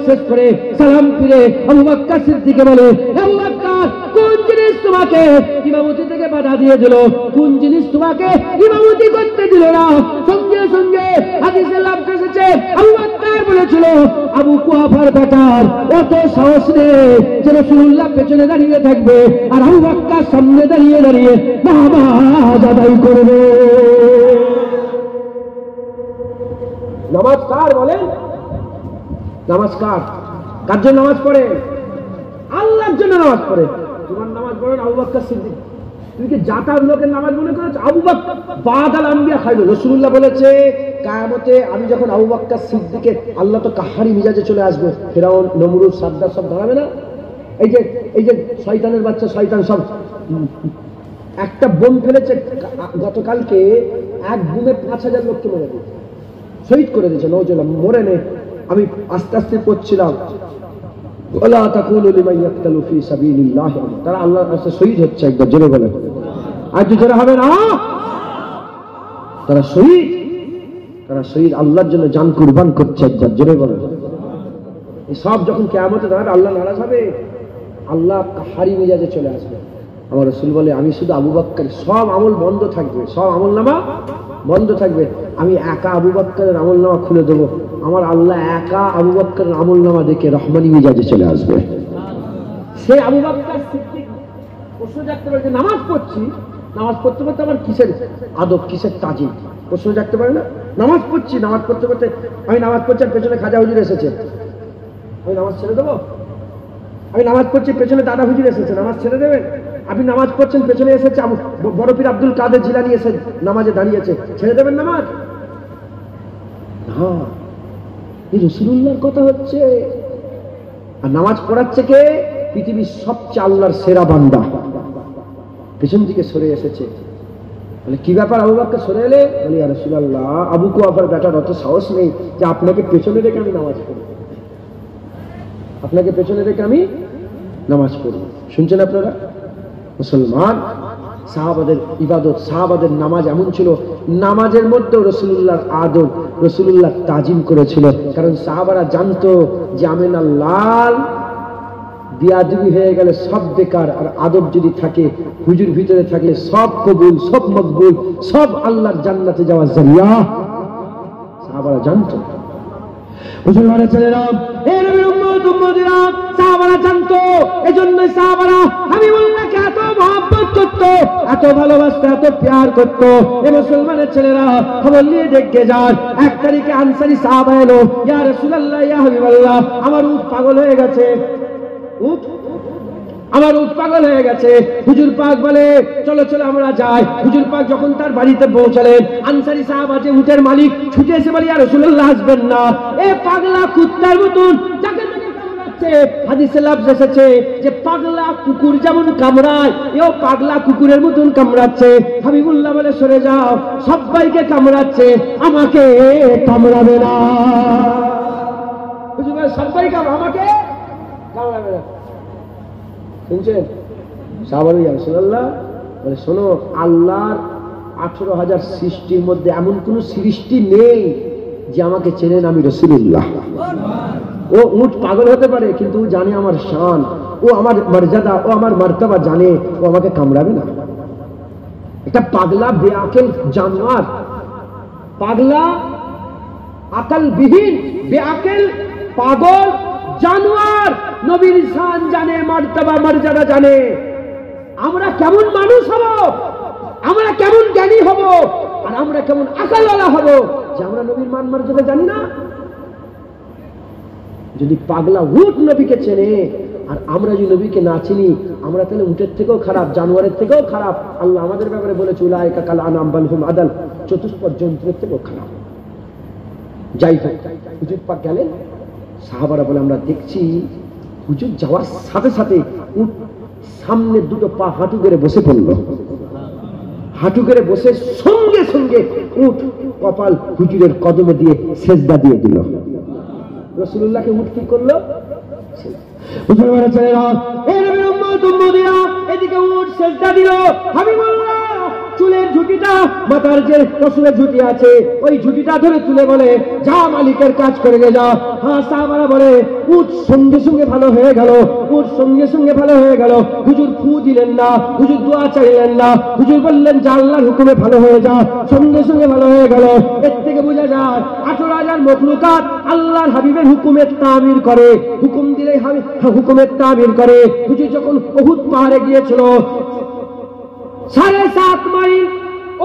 শেষ করে সালাম ফিরে আবু বকর সিদ্দিককে বলে, আবু বকর, কোন জিনিস তোমাকে ইমামতি থেকে বাধা দিয়ে দিল? কোন জিনিস তোমাকে ইমামতি করতে দিল না? সঙ্গে সঙ্গে হাদিসে লফজ এসেছে, আবু বকর বলেছিল, আবু কুহাফার বেটার অত সাহস নেই যে রাসূলুল্লাহ পেছনে দাঁড়িয়ে থাকবে আর আবু বকর সামনে দাঁড়িয়ে নামাজ আদায় করবে। নামাজ কার বলেন? নামাজ কার? কার জন্য নামাজ পড়ে? আল্লাহর জন্য নামাজ পড়ে। তোমার নামাজ পড়েন আবু বকর সিদ্দিক। তুমি কি জাকাত লোকের নামাজ মনে করেছো? আবু বকর বাদাল আম্বিয়া খায়রুল। রাসূলুল্লাহ বলেছে কিয়ামতে আমি যখন আবু বকর সিদ্দিকের, আল্লাহ তো কাহারি মিজাজে চলে আসবে, ফেরাউন, নমরুদ, সাদ্দার সব দাঁড়াবে না? এই যে শয়তানের বাচ্চা, শয়তান সব একটা বোম ফেলেছে গতকালকে, এক বোমে 5000 লোককে মেরে দিয়েছে, শহীদ করে দিয়েছে। নওজুবিল্লাহ, মরে নে। আমি আস্তে আস্তে পড়ছিলাম, ওয়ালা তাকুলু লিমান ইয়াকতালু ফি সাবিলিল্লাহ, তারা আল্লাহর রাস্তায় শহীদ হচ্ছে। একবার জোরে বলে, আর জোরে হবে না? তারা শহীদ আল্লাহর জন্য জান কুরবান করছে। একবার জোরে বলে। এই সব যখন কিয়ামতে দাঁড়াবে, আল্লাহ নারাজ হবে, আল্লাহ কাহারি মেজাজে চলে আসবে। আমার রাসূল বলে, আমি শুধু আবু বকর, সব আমল বন্ধ থাকবে, সব আমলনামা বন্ধ থাকবে, আমি একা আবু বকরের আমলনামা খুলে দেবো। আমার আল্লাহ একা আবু বকরের আমলনামা দেখে রহমানি মেজাজে চলে আসবে। সে আবু বকর সিদ্দিক প্রশ্ন জাগতে পারে যে নামাজ পড়ছি, নামাজ পড়তে পড়তে আবার কিসের আদব, কিসের তাজিম প্রশ্ন জাগতে পারে না? নামাজ পড়ছি, নামাজ পড়তে পড়তে আমি নামাজ পড়ছি আর পেছনে খাজা হুজুর এসেছে, আমি নামাজ ছেড়ে দেবো? আমি নামাজ পড়ছি, পেছনে দাদা হুজুর এসেছে, নামাজ ছেড়ে দেবেন? আপনি নামাজ পড়ছেন, পেছনে এসেছে বড় পীর আব্দুল কাদের জিলানী এসে নামাজে দাঁড়িয়েছে, ছেড়ে দেবেন নামাজ? হ্যাঁ, এই রাসূলুল্লাহর কথা হচ্ছে। আর নামাজ পড়াচ্ছে কে? পৃথিবীর সবচেয়ে আল্লাহর সেরা বান্দা, পেছন দিকে সরে এসেছে। বলে কি ব্যাপার আবু বকর সরে এলে? বলি ইয়া রাসূলুল্লাহ, আবু কুহাফার বেটার অত সাহস নেই যে আপনাকে পেছনে রেখে আমি নামাজ পড়ি, আপনাকে পেছনে রেখে আমি নামাজ পড়ি। শুনছেন আপনারা? মুসলমান, সাহাবাদের ইবাদত, সাহাবাদের নামাজ এমন ছিল, নামাজের মধ্যেও রাসূলুল্লাহর আদব, রাসূলুল্লাহ তাজিম করেছিল। কারণ সাহাবারা জানতো যে আমিনা লাল বিয়াদবি হয়ে গেলে সব বেকার, আর আদব যদি থাকে হুজুর ভিতরে থাকলে সব কবুল, সব মকবুল, সব আল্লাহর জান্নাতে যাওয়ার জরিয়া সাহাবারা জানতো। মুসলমানের ছেলেরা, এই নবীর উম্মত উম্মতিরা সাহাবারা জানতো। এজন্যই সাহাবারা হাবিবুল্লাহকে এত মহব্বত করত, এত ভালোবাসত, এত প্যার করত। এই মুসলমানের ছেলেরা খবর নিয়ে দেখে যান, 1 তারিখে আনসারী সাহাবা এলো, ইয়া রাসূলুল্লাহ, ইয়া হাবিবাল্লাহ, আমার উট পাগল হয়ে গেছে, আমার উট পাগল হয়ে গেছে। হুজুর পাক বলে চলো চলো আমরা যাই। হুজুর পাক যখন তার বাড়িতে পৌঁছালেন, আনসারী সাহাবা যে উটের মালিক ছুটে এসে বলে ইয়া রাসূলুল্লাহ, আসবেন না, এ পাগলা কুত্তার মতন যাকে কামড়াচ্ছে। হাদিসে লফজ এসেছে যে পাগলা কুকুর যেমন কামড়ায়, এও পাগলা কুকুরের মতন কামড়াচ্ছে। হাবিবুল্লাহ বলে সরে যাও, সবাইকে কামড়াচ্ছে, আমাকে কামড়াবে না। হুজুর বলে সবাইকে, আমাকে কামড়াবে না। শুনছেন? সাহাবা ইয়া রাসূলুল্লাহ বলে শোনো, আল্লাহর 18,000 সৃষ্টির মধ্যে এমন কোন সৃষ্টি নেই যে আমাকে চেনেন আমি রাসূলুল্লাহ। ও উট পাগল হতে পারে, কিন্তু ও জানে আমার শান, ও আমার মর্যাদা, ও আমার মার্তবা জানে, ও আমাকে কামড়াবে না। একটা পাগলা বেআকেল জানোয়ার, পাগলা আকলবিহীন বেআকেল পাগল জানোয়ার নবীর শান জানে, মার্তবা মর্যাদা জানে। আমরা কেমন মানুষ হব, আমরা কেমন জ্ঞানী হব, আর আমরা কেমন আকলওয়ালা হব যে আমরা নবীর মান মর্যাদা জানি না। যদি পাগলা উট নবীকে চেনে আর আমরা যদি নবীকে না চিনি, আমরা তাহলে উটের থেকেও খারাপ, জানোয়ারের থেকেও খারাপ। আল্লাহ আমাদের ব্যাপারে বলেছে উলাইকা কাল আনআম বাল হুম আদাল, চতুষ্পদ জন্তুর থেকেও খারাপ। যাই হোক, হুজুর পাক গেলেন। সাহাবারা বলে আমরা দেখছি হুজুর যাওয়ার সাথে সাথে উট সামনে দুটো পা হাঁটু করে বসে পড়ল, হাঁটু করে বসে সঙ্গে সঙ্গে উট কপাল হুজুরের কদমে দিয়ে সেজদা দিয়ে দিল। রাসূলুল্লাহকে উট কি করলো? মুসলমানের ছেলেরা, এই নবীর উম্মত উম্মতিরা, এদিকে উট সেজদা দিল। হাবিবুল্লাহ চুলের ঝুঁটিটা, মাথার যে রসুলের ঝুঁটি আছে, ওই ঝুঁটিটা ধরে তুলে বলে যা মালিকের কাজ করে যা। হ্যাঁ, সাহাবারা বলে উট সঙ্গে সঙ্গে ভালো হয়ে গেল, উট সঙ্গে সঙ্গে ভালো হয়ে গেল। হুজুর ফু দিলেন না, হুজুর দোয়া চাইলেন না, হুজুর বললেন যা আল্লাহর হুকুমে ভালো হয়ে যা, সঙ্গে সঙ্গে ভালো হয়ে গেল। এর থেকে বোঝা যায় 18,000 মখলুকাত আল্লাহর হাবিবের হুকুমের তামির করে, হুকুম দিলে হুকুমের তামির করে। হুজুর যখন উহুদ পাহাড়ে গিয়েছিল, 7.5 মাইল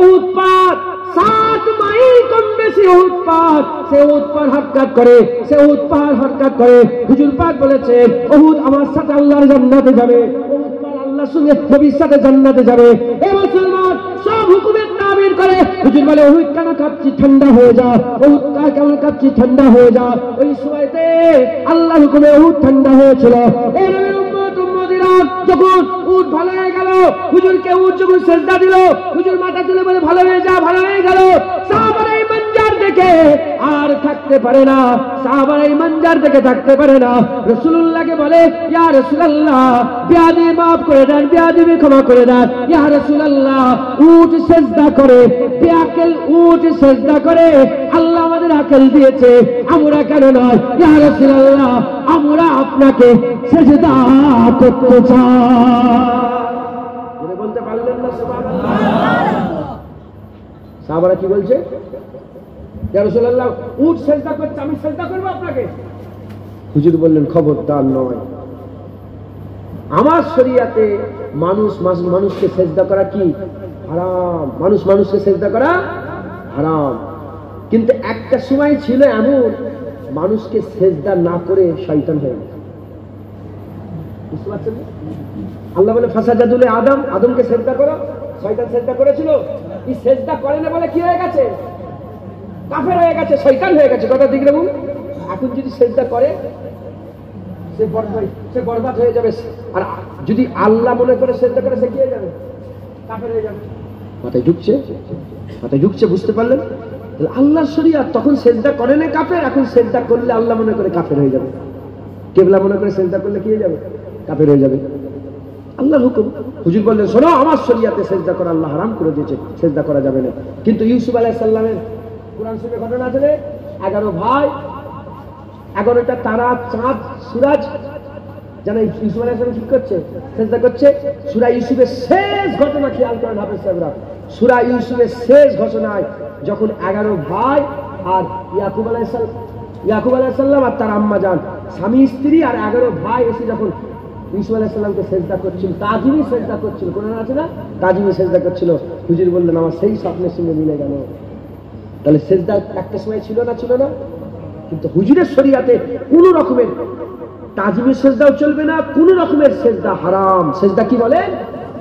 উহুদ পাহাড়, 7 মাইল কম বেশি উহুদ পাহাড়, সে উহুদ পাহাড় হরকত করে, সে উহুদ পাহাড় হরকত করে। হুজুর পাক বলেছেন উহুদ আমার সাথে আল্লাহর জান্নাতে যাবে, উহুদ পাহাড় আল্লাহর সঙ্গে নবীর সাথে জান্নাতে যাবে। এই মুসলমান সব হুকুমের তামির করে। হুজুর বলে উহুদ কেন কাঁপছি, ঠান্ডা হয়ে যা, উহুদ কেন কাঁপছি, ঠান্ডা হয়ে যা। ওই সময়তে আল্লাহর হুকুমে উহুদ ঠান্ডা হয়েছিল। এই যখন উট ভালো হয়ে গেল, হুজুরকে উট যখন সেজদা দিল, হুজুর মাথা তুলে বলে ভালো হয়ে যা, ভালো হয়ে গেল। সাহাবারা এই মঞ্জার দেখে আর থাকতে পারে না, সাহাবারা এই মঞ্জার দেখে থাকতে পারে না। রাসূলুল্লাহকে বলে ইয়া রাসূলুল্লাহ, বিয়াদি মাফ করে দেন, বিয়াদিবি ক্ষমা করে দেন। ইয়া রাসূলুল্লাহ, উট সেজদা করে, বেআকেল উট সেজদা করে, আল্লাহ আমাদের আকল দিয়েছে, আমরা কেন নয়? ইয়া রাসূলুল্লাহ, আমরা আপনাকে সেজদা করতে চাই। বলতে পারলেন না সুবহানাল্লাহ? সাহাবারা কি বলছে? ইয়া রাসূলুল্লাহ, উট সেজদা করছে, আমি সেজদা করব আপনাকে? হুজুর বললেন খবরদার নয়, আমার শরীয়তে মানুষকে সেজদা করা কি হারাম, মানুষ মানুষকে সেজদা করা হারাম। কিন্তু একটা সময় ছিল এমন, মানুষকে সেজদা না করে শয়তান হয়ে গেছে। বুঝতে পারছেন? আল্লাহ বলে ফাসাজাদুলে আদম, আদমকে সেজদা করো, শয়তান সেজদা করেছিল। এই সেজদা করে না বলে কি হয়ে গেছে? কাফের হয়ে গেছে, শয়তান হয়ে গেছে। কথা ঠিক রাখুন। এখন যদি সেজদা করে সে বরবাদ হয়ে যাবে, আর যদি আল্লাহ মনে করে সেজদা করে সে কি হয়ে যাবে? কাফের হয়ে যাবে। মাথায় ঢুকছে? মাথায় ঢুকছে? বুঝতে পারলেন? আল্লাহর শরীয়ত, তখন সেজদা করে না কাফের, এখন সেজদা করলে আল্লাহ মনে করে কাফের হয়ে যাবে। কেবলা মনে করে সেজদা করলে কি হয়ে যাবে? কাফের হয়ে যাবে। আল্লাহর হুকুম। হুজুর বললেন শোনো, আমার শরীয়তে সেজদা করা আল্লাহ হারাম করে দিয়েছে, সেজদা করা যাবে না। কিন্তু ইউসুফ আলাইহিস সালামের কুরআন শরীফে ঘটনা আছে, 11 ভাই, 11টা তারা, চাঁদ, সূরজ, জানেন ইউসুফ আলাইহিস সালাম কি করছে? সেজদা করছে। সূরা ইউসুফের শেষ ঘটনা খেয়াল করেন হাফেজ সাহেবরা। সূরা ইউসুফের শেষ ঘটনায় যখন 11 ভাই আর ইয়াকুব আলাইহিস সালাম আর তার আম্মা জান, স্বামী স্ত্রী আর 11 ভাই এসে যখন ইউসুফ আলাইহিস সালামকে সেজদা করছিল, তাজিমি সেজদা করছিল, কোন আছে না, তাজিমি সেজদা করছিল। হুজুর বললেন আমার সেই স্বপ্নের সঙ্গে মিলে গেল। তাহলে সেজদা একটা সময় ছিল না? ছিল না। কিন্তু হুজুরের শরীয়তে কোন রকমের তাজিমি সেজদাও চলবে না, কোন রকমের সেজদা হারাম। সেজদা কি বলে?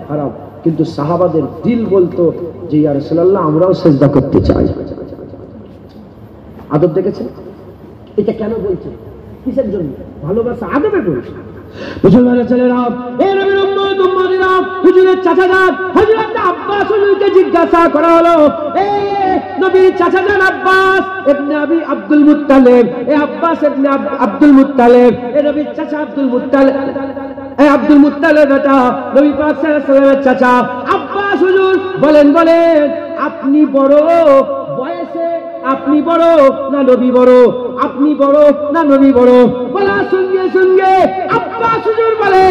হারাম। কিন্তু সাহাবাদের দিল বলতো যে ইয়া রাসূলুল্লাহ আমরাও সেজদা করতে চাই। আদব দেখেছেন? এটা কেন বলছে? কিসের জন্য? ভালোবাসা, আদবে বলছে। মুসলমানের ছেলেরা, এ নবীর উম্মত উম্মতিরা, হুজুরের চাচাজান হযরত আব্বাস হুজুরকে জিজ্ঞাসা করা হলো, এ নবীর চাচাজান আব্বাস ইবনে আবি আব্দুল মুত্তালিব, এ আব্বাস ইবনে আব্দুল মুত্তালিব, এ নবীর চাচা আব্দুল মুত্তালিব, এ আব্দুল মুত্তালিব এটা নবী পাক সাল্লাল্লাহু আলাইহি ওয়াসাল্লামের চাচা আব্বাস হুজুর বলেন আপনি বড় বয়সে, আপনি বড় না নবী বড়? আপনি বড় না নবী বড়? বলার সঙ্গে সঙ্গে আব্বাস হুজুর বলে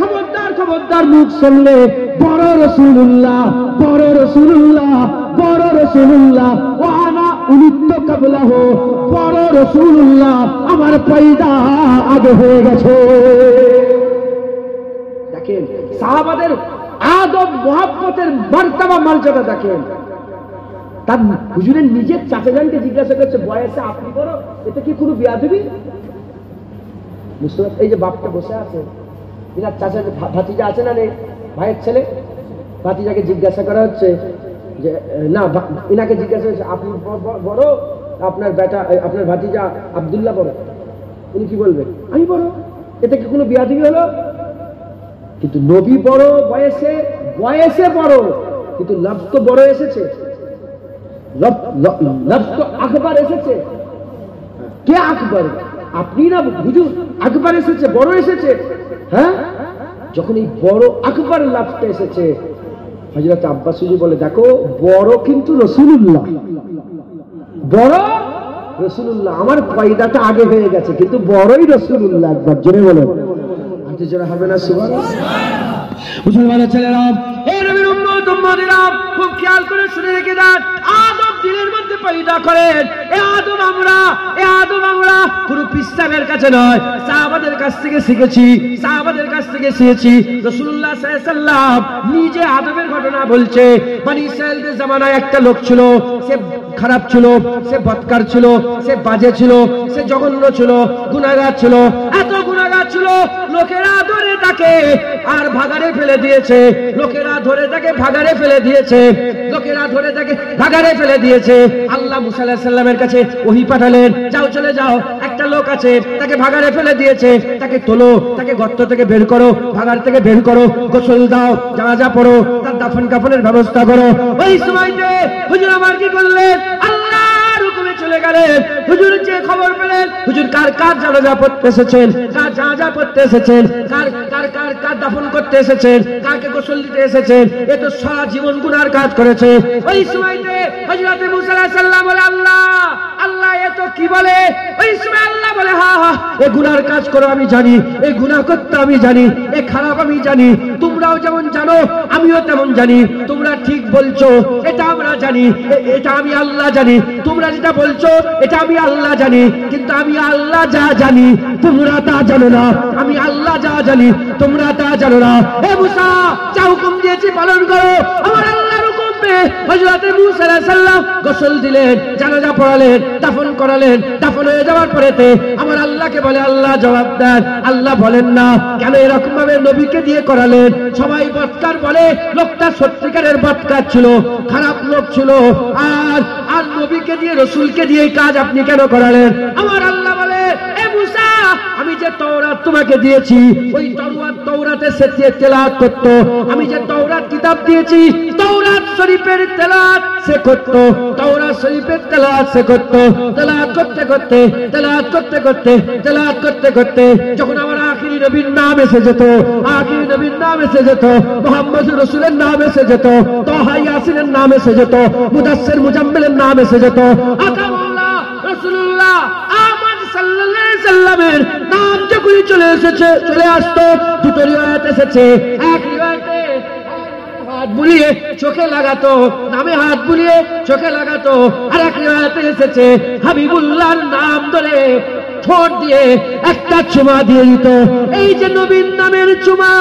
খবরদার খবরদার, মুখ সামলে, বড় রাসূলুল্লাহ, বড় রাসূলুল্লাহ, বড় রাসূলুল্লাহ, ওয়ানা উলিত কাবলাহ, বড় রাসূলুল্লাহ আমার পয়দা আগে হয়ে গেছে। দেখেন সাহাবাদের আদব মুহাব্বতের মারতাবা মর্যাদা দেখেন। তার হুজুরের নিজের চাচাজানকে জিজ্ঞাসা করছে বয়সে আপনি বড়, এটা কি কোনো বেয়াদবি? এই যে বাপটা বসে আছে, এনার চাচা ভাতিজা আছে না নেই, ভাইয়ের ছেলে, ভাতিজাকে জিজ্ঞাসা করা হচ্ছে যে না, এনাকে জিজ্ঞাসা করছে আপনি বড়, আপনার বেটা, আপনার ভাতিজা আব্দুল্লাহ বড়? উনি কি বলবেন? আমি বড়। এটা কি কোনো বেয়াদবি হলো? কিন্তু নবী বড় বয়সে, বয়সে বড়, কিন্তু লাভ তো বড় এসেছে, লফজ তো আকবার এসেছে। কে আকবর? আপনি না হুজুর? আকবর এসেছে, বড় এসেছে। হ্যাঁ, যখন এই বড় আকবর লফজটা এসেছে, হযরত আব্বাস হুজুর বলে দেখো বড় কিন্তু রাসূলুল্লাহ, বড় রাসূলুল্লাহ, আমার পয়দাটা আগে হয়ে গেছে, কিন্তু বড়ই রাসূলুল্লাহ। একবার জোরে বলেন, আর জোরে হবে না সুবহানাল্লাহ? মুসলমানের ছেলেরা, এই নবীর উম্মত উম্মতিরা, খুব খেয়াল করে শুনে রেখে দেন, আদব দিলের মধ্যে পয়দা করেন। এই আদব আমরা, এই আদব আমরা কোন পিসাবের কাছে নয়, সাহাবাদের কাছ থেকে শিখেছি, সাহাবাদের কাছ থেকে শিখেছি। রাসূলুল্লাহ সাল্লাল্লাহু আলাইহি ওয়াসাল্লাম নিজে আদবের ঘটনা বলছে। বনি ইসরাঈলদের জামানায় একটা লোক ছিল, সে খারাপ ছিল, সে বদকার ছিল, সে বাজে ছিল, সে জঘন্য ছিল, গুনাহগার ছিল, এত গুনাহগার ছিল লোকেরা ধরে তাকে আর ভাগাড়ে ফেলে দিয়েছে, লোকেরা ধরে তাকে ভাগাড়ে ফেলে দিয়েছে, লোকেরা ধরে তাকে ভাগাড়ে ফেলে দিয়েছে। আল্লাহ মুসা আলাইহিস সালামের কাছে ওহী পাঠালেন, যাও চলে যাও, একটা লোক আছে তাকে ভাগাড়ে ফেলে দিয়েছে, তাকে তোলো, তাকে গর্ত থেকে বের করো, ভাগাড় থেকে বের করো, গোসল দাও, জানাজা পড়ো, তার দাফন কাফনের ব্যবস্থা করো। ওই সময়তে হুজুর আমার কি করলেন? আল্লাহর হুকুমে চলে গেলেন। হুজুর যে খবর পেলেন, হুজুর কার কার জানাজা পড়তে এসেছেন, কার জানাজা পড়তে এসেছেন, কার কার কার কার দাফন করতে এসেছেন, কাকে গোসল দিতে এসেছেন, এ তো সারা জীবন গুনার কাজ করেছে। ওই সময়তে হযরত মুসা আলাইহিস সালাম বলে আল্লাহ, আল্লাহ এ তো কি বলে? ওই সময় আল্লাহ বলে হ্যাঁ হ্যাঁ, এ গুনার কাজ করো আমি জানি, এ গুনাহ করতে আমি জানি, এ খারাপ আমি জানি, তোমরাও যেমন জানো আমিও তেমন জানি। তোমরা ঠিক বলছো এটা আমরা জানি, এটা আমি আল্লাহ জানি, তোমরা যেটা বলছো এটা আমি আল্লাহ জানি, কিন্তু আমি আল্লাহ যা জানি তোমরা তা জানো না, আমি আল্লাহ যা জানি তোমরা তা জানো না। হে মুসা, যা হুকুম দিয়েছি পালন করো, আমার আল্লাহর হুকুম মাধ্যমে হযরত মুসা আলাইহিস সালাম গোসল দিলেন, জানাজা পড়ালেন, দাফন করালেন। দাফন হয়ে যাওয়ার পরেতে আমার আল্লাহকে বলে, আল্লাহ জবাব দেন। আল্লাহ বলেন না, কেন এরকম ভাবে নবীকে দিয়ে করালেন? সবাই বদকার বলে, লোকটা সত্যিকারের বদকার ছিল, খারাপ লোক ছিল, আর আর নবীকে দিয়ে রসুলকে দিয়ে কাজ আপনি কেন করালেন? আমার আল্লাহ বলে, এ মুসা, আমি যে তওরাত তোমাকে দিয়েছি, ওই তওরাতে সে তেলাওয়াত করত। আমি যে তওরাত কিতাব দিয়েছি, তওরাত শরীফের তেলাওয়াত সে করত, তওরাত শরীফের তেলাওয়াত সে করত। তেলাওয়াত করতে করতে তেলাওয়াত করতে করতে তেলাওয়াত করতে করতে যখন আমার আখিরি নবীর নাম এসে যেত, আখিরি নবীর নাম এসে যেত, মুহাম্মদ রাসূলের নাম এসে যেত, তাহা ইয়াসিনের নাম এসে যেত, মুদাসসির মুজাম্মিলের নাম এসে যেত, আকামুল্লাহ রাসূলুল্লাহ আহমদ সাল্লাল্লাহু আলাইহি সাল্লামের নাম যখনই চলে আসতো, দুটো রিওয়ায়াত এসেছে। এক রিওয়ায়াতে হাত বুলিয়ে চোখে লাগাতো, নামে হাত বুলিয়ে চোখে লাগাতো, আর এক রিওয়ায়াতে এসেছে হাবিবুল্লাহর নাম ধরে ঠোঁট দিয়ে একটা চুমা দিয়ে দিত। এই যে নবীর নামের চুমা,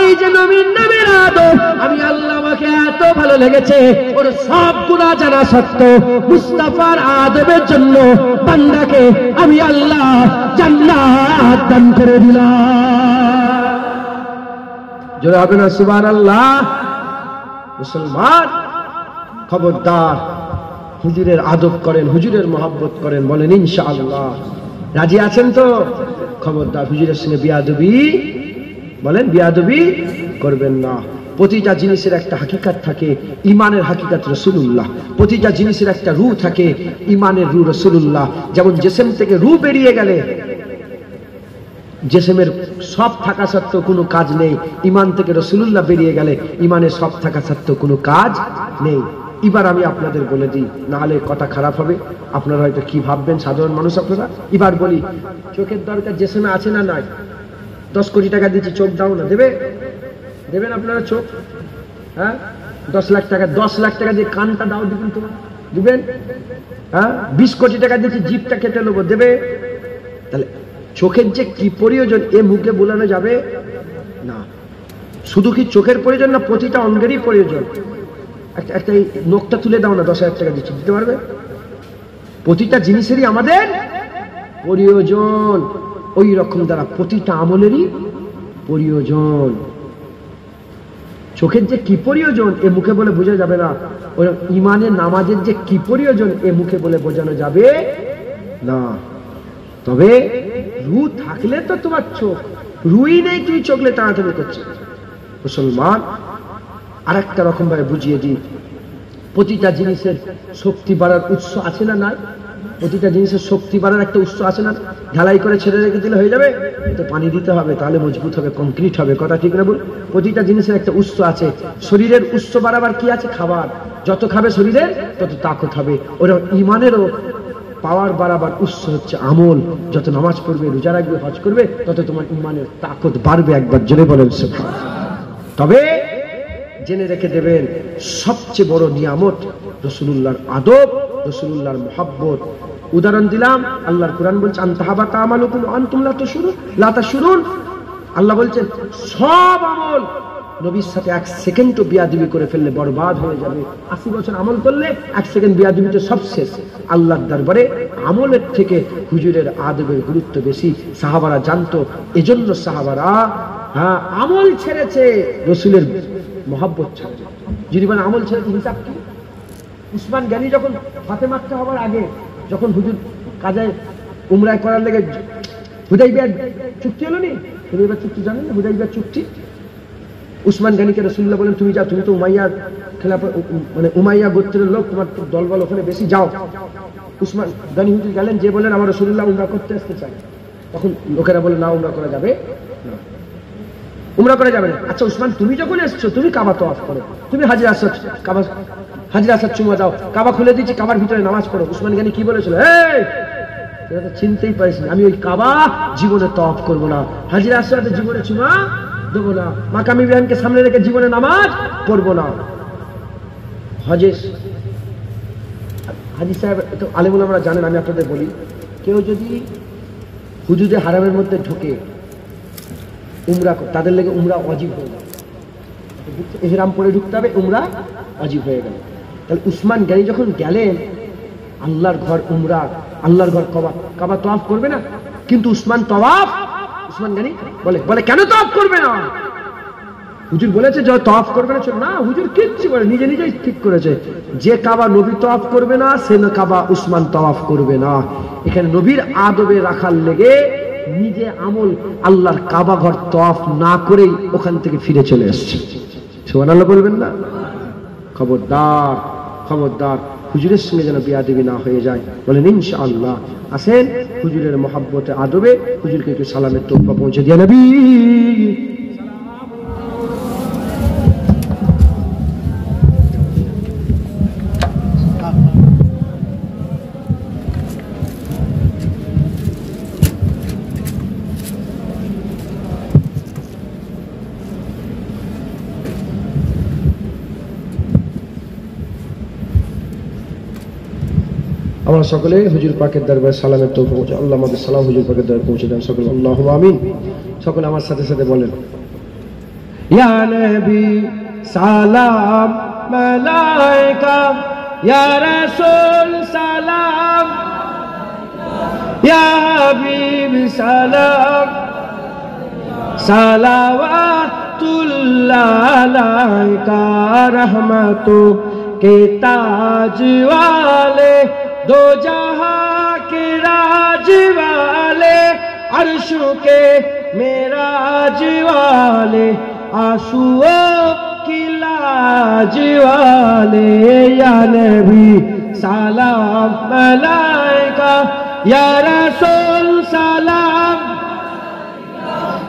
এই যে নবীর নামের আদব, আমি আল্লাহ আমাকে এত ভালো লেগেছে, ওর সব গুনাহ জানা সত্ত্বেও মুস্তাফার আদবের জন্য বান্দাকে আমি আল্লাহ জান্নাত দান করে দিলাম। জোরে হবে না সুবহানাল্লাহ? মুসলমান খবরদার, হুজুরের আদব করেন, হুজুরের মহব্বত করেন, বলেন ইনশাআল্লাহ। রাজি আছেন তো? খবরদার হুজুরের সঙ্গে বিয়াদবি, বলেন বিয়াদবি করবেন না। প্রতিটা জিনিসের একটা হাকিকাত থাকে, ইমানের হাকিকাত রাসূলুল্লাহ। প্রতিটা জিনিসের একটা রূহ থাকে, ইমানের রূহ রাসূলুল্লাহ। যেমন জিসম থেকে রূহ বেরিয়ে গেলে জিসমের সব থাকা সত্ত্বেও কোনো কাজ নেই, ইমান থেকে রাসূলুল্লাহ বেরিয়ে গেলে ইমানের সব থাকা সত্ত্বেও কোনো কাজ নেই। এবার আমি আপনাদের বলে দিই, নাহলে কথা খারাপ হবে, আপনারা হয়তো কি ভাববেন সাধারণ মানুষ আপনারা। এবার বলি, চোখের দরকার জিসমে আছে না নাই? 10 কোটি টাকা দিচ্ছি, চোখ দাও না, দেবেন আপনারা চোখ? হ্যাঁ, 10 লাখ টাকা, 10 লাখ টাকা দিয়ে কানটা দাও, দিবেন তো? দিবেন? হ্যাঁ, 20 কোটি টাকা দিচ্ছি, জিভটা কেটে নেবো, দেবে? তাহলে চোখের যে কি প্রয়োজন এ মুখে বোলানো যাবে না। শুধু কি চোখের প্রয়োজন না, প্রতিটা অঙ্গেরই প্রয়োজন। একটা নখটা তুলে দাও না, 10,000 টাকা দিচ্ছি, দিতে পারবে? প্রতিটা জিনিসেরই আমাদের প্রয়োজন, ওই রকম দ্বারা প্রতিটা আমলেরই প্রয়োজন। চোখের যে কি প্রয়োজন এ মুখে বলে বোঝা যাবে না, ওই ইমানের নামাজের যে কি প্রয়োজন এ মুখে বলে বোঝানো যাবে না। তবে রূহ থাকলে তো তোমার চোখ, রুই নেই, তুই চোখলে টানাটানি করছে। মুসলমান আর একটা রকম ভাবে বুঝিয়ে দিই, প্রতিটা জিনিসের শক্তি বাড়ার উৎস আছে না নাই? প্রতিটা জিনিসের শক্তি বাড়ার একটা উৎস আছে না? ঢালাই করে ছেড়ে রেখে দিলে হয়ে যাবে? তো পানি দিতে হবে, তাহলে মজবুত হবে, কংক্রিট হবে। কথা ঠিক না বল? প্রতিটা জিনিসের একটা উৎস আছে। শরীরের উৎস বাড়াবার কি আছে? খাবার। যত খাবে শরীরের তত তাকত হবে। ওরা ইমানেরও পাওয়ার বাড়াবার উৎস হচ্ছে আমল। যত নামাজ পড়বে, রোজা রাখবে, হজ করবে, তত তোমার ইমানের তাকত বাড়বে। একবার জোরে বলেন সুবহানাল্লাহ। তবে জেনে রেখে দেবেন, সবচেয়ে বড় নিয়ামত রাসূলুল্লাহর আদব, রাসূলুল্লাহর মুহাব্বত। উদাহরণ দিলাম, আল্লাহর কুরআন বলছে আনতাহাবাতা আমালুকুম আনতুম লা তাশউরুন। আল্লাহ বলছেন সব আমল নবীর সাথে 1 সেকেন্ডও বিয়াদবি করে ফেললে বরবাদ হয়ে যাবে। 80 বছর আমল করলে 1 সেকেন্ড বিয়াদবিতে সব শেষ। আল্লাহর দরবারে আমলের থেকে হুজুরের আদবের গুরুত্ব বেশি। সাহাবারা জানতো, এজন্য সাহাবারা আমল ছেড়েছে, রসুলের মহব্বত ছাড়ছে। যদি মানে আমল ছেড়েছে, হিসাব কি? উসমান গনি যখন ফাতে মাক্কা হওয়ার আগে, যখন হুজুর কাজে উমরায় করার লেগে হুদাইবিয়ার চুক্তি হলো নি? হুদাইবিয়ার চুক্তি জানেন না? হুদাইবিয়ার চুক্তি, উসমান গনিকে রাসূলুল্লাহ বলেন তুমি যাও, তুমি তো উমাইয়ার খেলাফত, মানে উমাইয়া গোত্রের লোক, তোমার দলবল ওখানে বেশি, যাও। উসমান গনি হুজুর গেলেন, যে বলেন আমার রাসূলুল্লাহ উমরা করতে আসতে চায়। তখন লোকেরা বলে না, উমরা করা যাবে না, উমরা করা যাবে না। আচ্ছা উসমান, তুমি যখন এসছো, তুমি কাবা তওয়াফ করো, তুমি হাজরে আসওয়াদ, কাবা হাজরে আসওয়াদ চুমা দাও, কাবা খুলে দিচ্ছি, কাবার ভিতরে নামাজ পড়ো। উসমান গনি কি বলেছিল? এই তোরা তো চিনতেই পারিস না, আমি ওই কাবা জীবনে তওয়াফ করবো না, হাজরে আসওয়াদে জীবনে চুমা দেবো না, মাকাম ইব্রাহিমকে সামনে রেখে জীবনে নামাজ পড়বো না। হাজি সাহেব আলেমুল আমরা জানেন, আমি আপনাদের বলি, কেউ যদি হুদুদে হারামের মধ্যে ঢুকে উমরা, তাদের লেগে উমরা ওয়াজিব হয়ে গেল। ইহরাম পরে ঢুকতে হবে, উমরা ওয়াজিব হয়ে গেল। তাহলে উসমান গনি যখন গেলেন আল্লাহর ঘর উমরা, আল্লাহর ঘর কাবা তওয়াফ করবে না? কিন্তু উসমান গনি বলে কেন তওয়াফ করবে না? হুজুর বলেছে যে তওয়াফ করবে না, হুজুর কিচ্ছু বলে, নিজেই ঠিক করেছে যে কাবা নবী তওয়াফ করবে না সে কাবা উসমান তওয়াফ করবে না। এখানে নবীর আদবে রাখার লেগে নিজে আমল আল্লাহর কাবা ঘর তওয়াফ না করেই ওখান থেকে ফিরে চলে এসছে। সুবহানাল্লাহ বলবেন না? খবরদার হুজুরের সঙ্গে যেন বেয়াদবি না হয়ে যায়। বলেন ইনশাআল্লাহ। আসেন হুজুরের মহব্বতে আদবে হুজুরকে একটু সালামের তোহফা পৌঁছে দিয়ে নবী। আমরা সকলে হুজুর পাকের দরবারে সালামের তৌফিক পৌঁছে, আল্লাহ আমাদের সালাম হুজুর পাকের দরবারে পৌঁছে দেন সকলে। আল্লাহুম্মা আমিন। সকলে আমার সাথে সাথে বলেন ইয়া নবী সালাম মালাইকা, ইয়া রাসূল সালাম, ইয়া হাবিব সালাম, সালাওয়াতুল্লাহ আলাইকা, रहमतों के ताज वाले, दो जहां के राज वाले, अर्शों के मेराज वाले, आंसुओं की लाज वाले, या नबी सलाम मलाइका, या रसूल सलाम,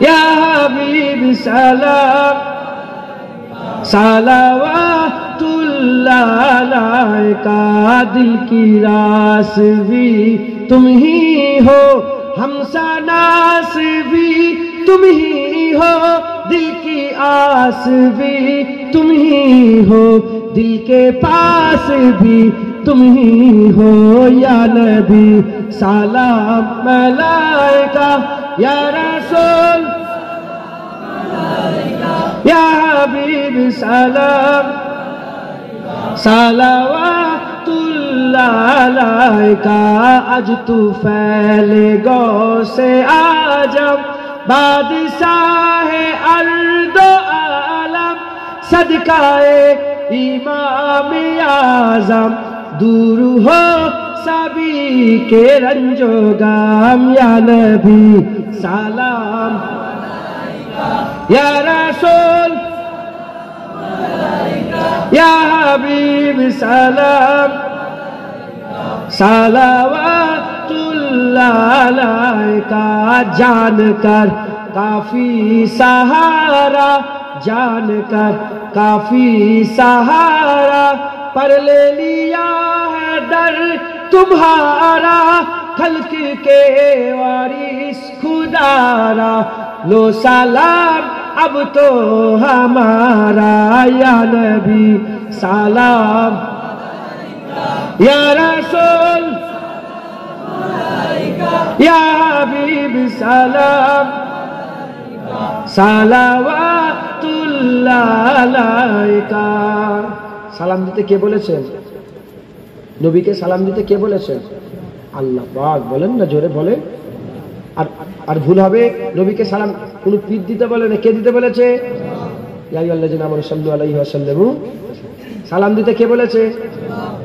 या हबीब सलाम, सलावतुल्लाह अलैका। दिल की रास भी तुम ही हो, हमसनास भी तुम ही हो, दिल की आस भी तुम ही हो, दिल के पास भी तुम ही हो, या नबी सलाम मलाइका, या रसूल या हबीब सलाम, सलावतुल्लाह अलैका। आज तू फैले गौ से आजम, बादशाह अर्दो आलम, सदकाए इमाम आजम, दूर हो सभी के रंजो गाम, या नबी सलाम, या रसूल या हबीब सलाम, सलावतुल्लाह अलैका। जानकर काफी सहारा, जानकर काफी सहारा, पर ले लिया है दर तुम्हारा, खल्क के वारिस खुदारा, लो सलाम अब तो हमारा, या नबी सलाम, या रसूल या हबीब सलाम, सलावतुल्लाह अलैका। সালাম দিতে কে বলেছেন? নবীকে সালাম দিতে কে বলেছেন? আল্লাহ পাক। বলেন না, জোরে বলেন। আর ভুল হবে নবীকে সালাম কোন পীর দিতে বলে না, কে দিতে বলেছে? ইয়া আইয়ুহাল্লাযিনা আমানু সাল্লু আলাইহি ওয়া সাল্লামু। সালাম দিতে কে বলেছে?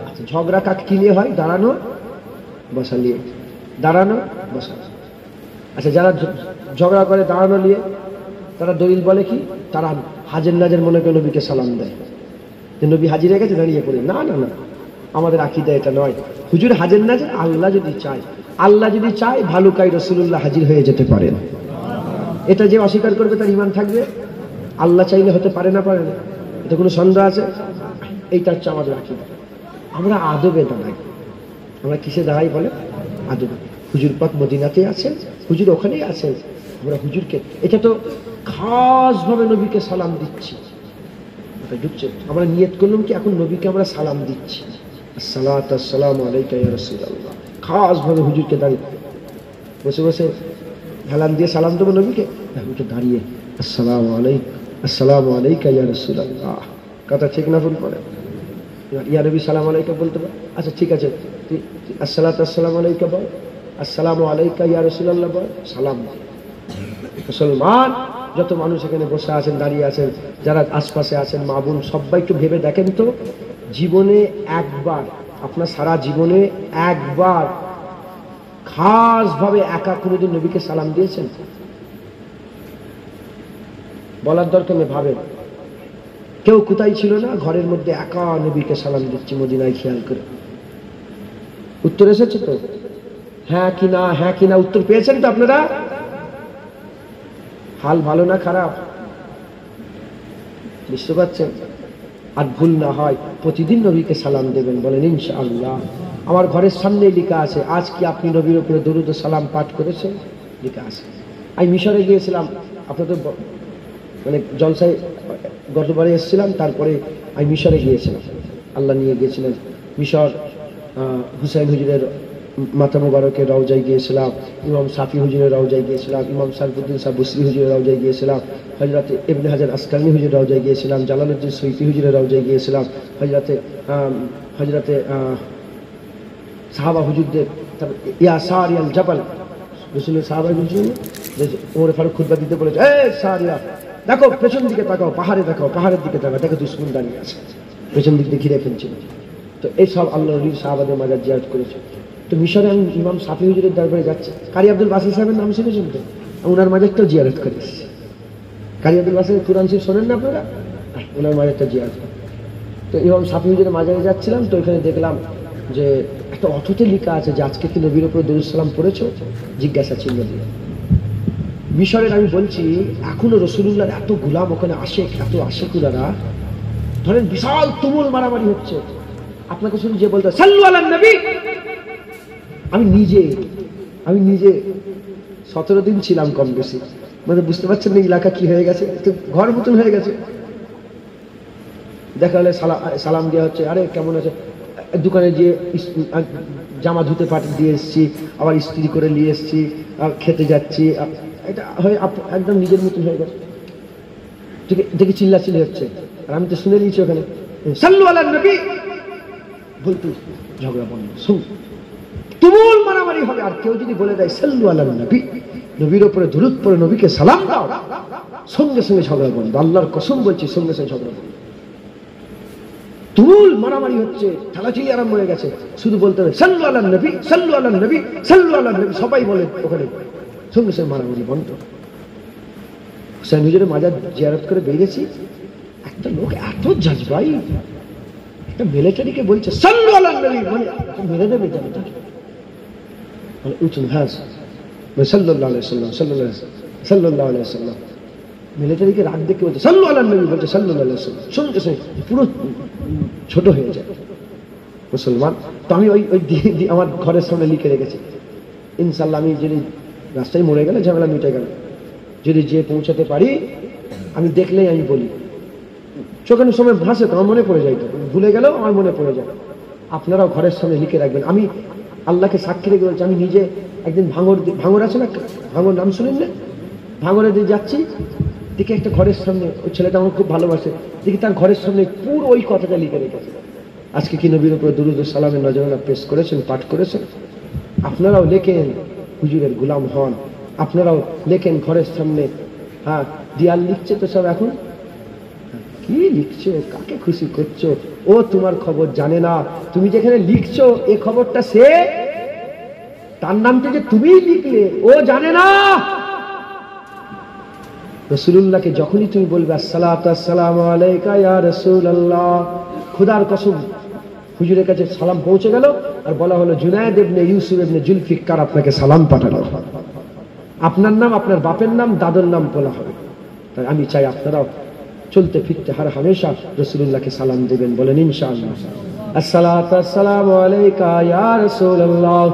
আচ্ছা, ঝগড়া কাক কি নিয়ে হয়? দাঁড়ানো বসা নিয়ে, দাঁড়ানো বসা। আচ্ছা, যারা ঝগড়া করে দাঁড়ানো নিয়ে, তারা দলিল বলে কি? তারা হাজির নাজের মনে করে নবীকে সালাম দেয় যে নবী হাজির হয়ে গেছে, দাঁড়িয়ে পড়ে। না না না, আমাদের আকীদা এটা নয়। হুজুর হাজির নাজের আল্লাহ যদি চায়, আল্লাহ যদি চায় ভালুকাই রাসূলুল্লাহ হাজির হয়ে যেতে পারেন। এটা যে অস্বীকার করবে তার ঈমান থাকবে? আল্লাহ চাইলে হতে পারে না, পারে না, এটা কোনো সন্দেহ আছে? এইটা হচ্ছে আমাদের আকীদা। আমরা আদবে দাঁড়াই। আমরা কিসে দাঁড়াই বলে? আদবে। হুজুর পাক মদিনাতে আছেন, হুজুর ওখানেই আছেন, আমরা হুজুরকে, এটা তো খাসভাবে নবীকে সালাম দিচ্ছি। ঢুকছে, আমরা নিয়ত করলাম কি এখন নবীকে আমরা সালাম দিচ্ছি, আসসালাতু আসসালামু আলাইকা ইয়া রাসূলুল্লাহ। খাসভাবে হুজুরকে দাঁড়িয়ে বসে বসে হেলান দিয়ে সালাম দেবো নবীকে, হুজুর দাঁড়িয়ে আসসালামু আলাইকা ইয়া রাসূলুল্লাহ। কথা ঠিক না ভুল পড়ে? ইয়া নবী সালাম আলাইকা বলতে পার? আচ্ছা ঠিক আছে, তুই আসসালাতু আসসালামু আলাইকা বল, আসসালামু আলাইকা ইয়া রাসূলুল্লাহ বল, সালাম। মুসলমান যত মানুষ এখানে বসে আছেন, দাঁড়িয়ে আছেন, যারা আশপাশে আছেন, মা বোন, সবাই একটু ভেবে দেখেন তো, জীবনে একবার, আপনার সারা জীবনে একবার খাসভাবে একা কোনোদিন নবীকে সালাম দিয়েছেন? বলার দরকার নেই, ভাবেন। কেউ কোথায় ছিল না, ঘরের মধ্যে একা নবীকে সালাম দিচ্ছি মদিনায়, খেয়াল করে। উত্তর এসেছে তো? হ্যাঁ কি না, হ্যাঁ কি না, উত্তর পেয়েছেন তো আপনারা? হাল ভালো না খারাপ বুঝতে পারছেন? আর ভুল না হয় প্রতিদিন নবীকে সালাম দেবেন, বলেন ইনশাআল্লাহ। আমার ঘরের সামনে লেখা আছে, আজ কি আপনি নবীর উপরে দরুদ ও সালাম পাঠ করেছেন? লেখা আছে। আমি মিশরে গিয়েছিলাম, আপনাদের মানে জলসায় গতবারে এসেছিলাম, তারপরে আমি মিশরে গিয়েছিলাম, আল্লাহ নিয়ে গিয়েছিলেন। মিশর হুসাইন হুজুরের মাথা মুবারকের রওজায় গিয়েছিলাম, ইমাম সাফি হুজুরের রওজায় গিয়েছিলাম, ইমাম সারফুদ্দিন সাহেব বসরি হুজুরের রওজায় গিয়েছিলাম, হযরতে ইবনে হাজার আসকালানি হুজুরের রওজায় গিয়েছিলাম, জালালউদ্দিন সুয়ুতি হুজুরের রওজায় গিয়েছিলাম, হযরতে সাহাবা হুজুরদের, ইয়া সারিয়াল জাবাল, রাসূলের সাহাবা হুজুর ওমর ফারুক খুতবা দিতে বলেছে, এই সারিয়া দেখো পেছন দিকে তাকাও, পাহাড়ে দেখাও, পাহাড়ের দিকে তাকাও, দেখো দুশমন দাঁড়িয়ে আছে, পেছন দিক দিয়ে ঘিরে ফেলছিল। তো এইসব আল্লাহ নবী সাহাবাদের মাজার জিয়ারত করেছে। তো মিশরে আমি ইমাম সাফি হুজুরের দরবারে যাচ্ছি, কারি আব্দুল বাসির সাহেবের নাম শুনেছেন তো? ওনার মাজারটাও জিয়ারত করে এসেছি। কারি আব্দুল বাসির কুরআন শরীফ শোনেন না আপনারা? ওনার মাজারটা জিয়ারত। তো ইমাম সাফি হুজুরের মাজারে যাচ্ছিলাম, তো ওইখানে দেখলাম যে একটা অথতে লেখা আছে যে আজকে কি নবীর উপরে দরুদ সালাম পড়েছো, জিজ্ঞাসা চিহ্ন দিয়ে। মিশরের আমি বলছি এখনো রসুলুল্লাহর এত গোলাম ওখানে আসে, এত আশেকুলারা, ধরেন বিশাল তুমুল মারামারি হচ্ছে, আপনাকে শুধু যে বলতে সাল্লু আলান নবী। আমি নিজে 17 দিন ছিলাম কম বেশি, মানে বুঝতে পারছেন না এলাকা কি হয়ে গেছে, ঘর মতন হয়ে গেছে। দেখা হলে সালাম দেওয়া হচ্ছে, আরে কেমন আছে, দোকানে গিয়ে জামা ধুতে পাঠিয়ে দিয়ে এসছি, আবার ইস্ত্রি করে নিয়ে এসছি, খেতে যাচ্ছি, এটা হয়ে একদম নিজের মতন হয়ে গেছে। দেখি চিল্লাচিল্লি হচ্ছে, আর আমি তো শুনে নিয়েছি ওখানে সাল্লু আলান নবী বলতে, ঝগড়া বন্ধ, শুন তুমুল মারামারি হবে। আর কেউ যদি বলে দেয় সাল্লু আলান নবী, নবীর উপরে দুরূদ পড়ে নবীকে সালাম দাও, সঙ্গে সঙ্গে ঝগড়া বন্ধ। আল্লাহর কসম বলছি, সঙ্গে সঙ্গে ঝগড়া বন্ধ। তুমুল মারামারি হচ্ছে, ঠেলাঠেলি আরম্ভ হয়ে গেছে, শুধু বলতে হবে সাল্লু আলান নবী, সাল্লু আলান নবী, সাল্লু আলান নবী, সবাই বলে ওখানে, সঙ্গে সঙ্গে মারামারি বন্ধ। হুসাইন হুজুরের মাজার জিয়ারত করে বেরিয়েছি, একটা লোক এত জজবাই, একটা মিলিটারিকে বলছে সাল্লু আলান নবী, মানে মেরে দেবে জানো, মানে উঠুন হ্যাঁ সাল্লাল্লাহু আলাইহি ওয়াসাল্লাম, সাল্লাল্লাহু আলাইহি ওয়াসাল্লাম। মিলিটারিকে রাগ দেখে বলছে সাল্লু আলান নবী, বলছে সাল্লাল্লাহু আলাইহি ওয়াসাল্লাম, সঙ্গে সঙ্গে পুরো ছোট হয়ে যায় মুসলমান। তো আমি ওই আমার ঘরের সামনে লিখে রেখেছি, ইনশাল্লাহ আমি যদি রাস্তায় মরে গেলে ঝামেলা মিটে গেল, যদি যে পৌঁছাতে পারি, আমি দেখলেই আমি বলি, চোখের সময় ভাসে তো আমার মনে পড়ে যায়, তো ভুলে গেলেও আমার মনে পড়ে যায়। আপনারাও ঘরের সামনে লিখে রাখবেন। আমি আল্লাহকে সাক্ষী রেখে বলছি, আমি নিজে একদিন ভাঙর আছে না, ভাঙর নাম শুনেন না, ভাঙরে দিয়ে যাচ্ছি, দেখি একটা ঘরের সামনে, ওই ছেলেটা আমার খুব ভালোবাসে, দেখি তার ঘরের সামনে পুরো ওই কথাটা লিখে রেখেছে, আজকে কি নবীর উপরে দুরূদ ও সালামের নজরানা পেশ করেছেন, পাঠ করেছেন। আপনারাও লেখেন, হুজুরের গোলাম হন, আপনারাও লেখেন ঘরের সামনে। হ্যাঁ, দিয়াল লিখছে তো সব, এখন কি লিখছো, কাকে খুশি করছো, ও তোমার খবর জানে না। তুমি যেখানে লিখছো এই খবরটা, সে তার নামটা যে তুমি লিখলে ও জানে না। রাসূলুল্লাহকে যখনই তুমি বলবে আসসালাতু আসসালামু আলাইকা ইয়া রাসূলুল্লাহ, খোদার কসম হুজুরের কাছে সালাম পৌঁছে গেল, আর বলা হলো জুনায়েদ ইবনে ইউসুফ ইবনে জুলফিকার আপনাকে সালাম পাঠালো, আপনার নাম, আপনার বাপের নাম, দাদুর নাম বলা হবে। তাই আমি চাই আপনারাও চলতে ফিরতে হার হামেশা রাসূলুল্লাহকে সালাম দেবেন, বলেন ইনশাআল্লাহ। আসসালাতু আসসালামু আলাইকা ইয়া রাসূলুল্লাহ,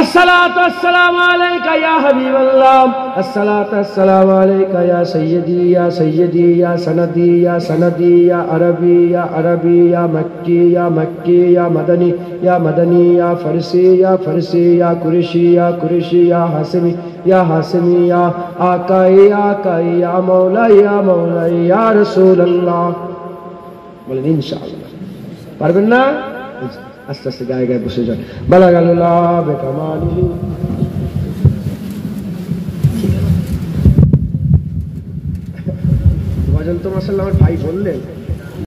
আসসালাতু আসসালামু আলাইকা ইয়া হাবিবাল্লাহ, আসসালাতু আসসালামু আলাইকা ইয়া সাইয়্যিদি ইয়া সাইয়্যিদি ইয়া সানাদি ইয়া সানাদি ইয়া আরবি ইয়া আরবি ইয়া মক্কি ইয়া মক্কি ইয়া মাদানী ইয়া মাদানী ইয়া ফারসি ইয়া ফারসি ইয়া কুরেশি ইয়া কুরেশি ইয়া হাসিমি ইয়া হাসিমি ইয়া আকাই ইয়া মাওলা ইয়া মাওলা ইয়া রাসূলুল্লাহ, বলেন ইনশাআল্লাহ। পারবেন না? আস্তে আস্তে গায়ে গায়ে বসে যান। বালাগালুল্লাহ বেকামালিহি। ভজন তো মাশাআল্লাহ আমার ভাই বললেন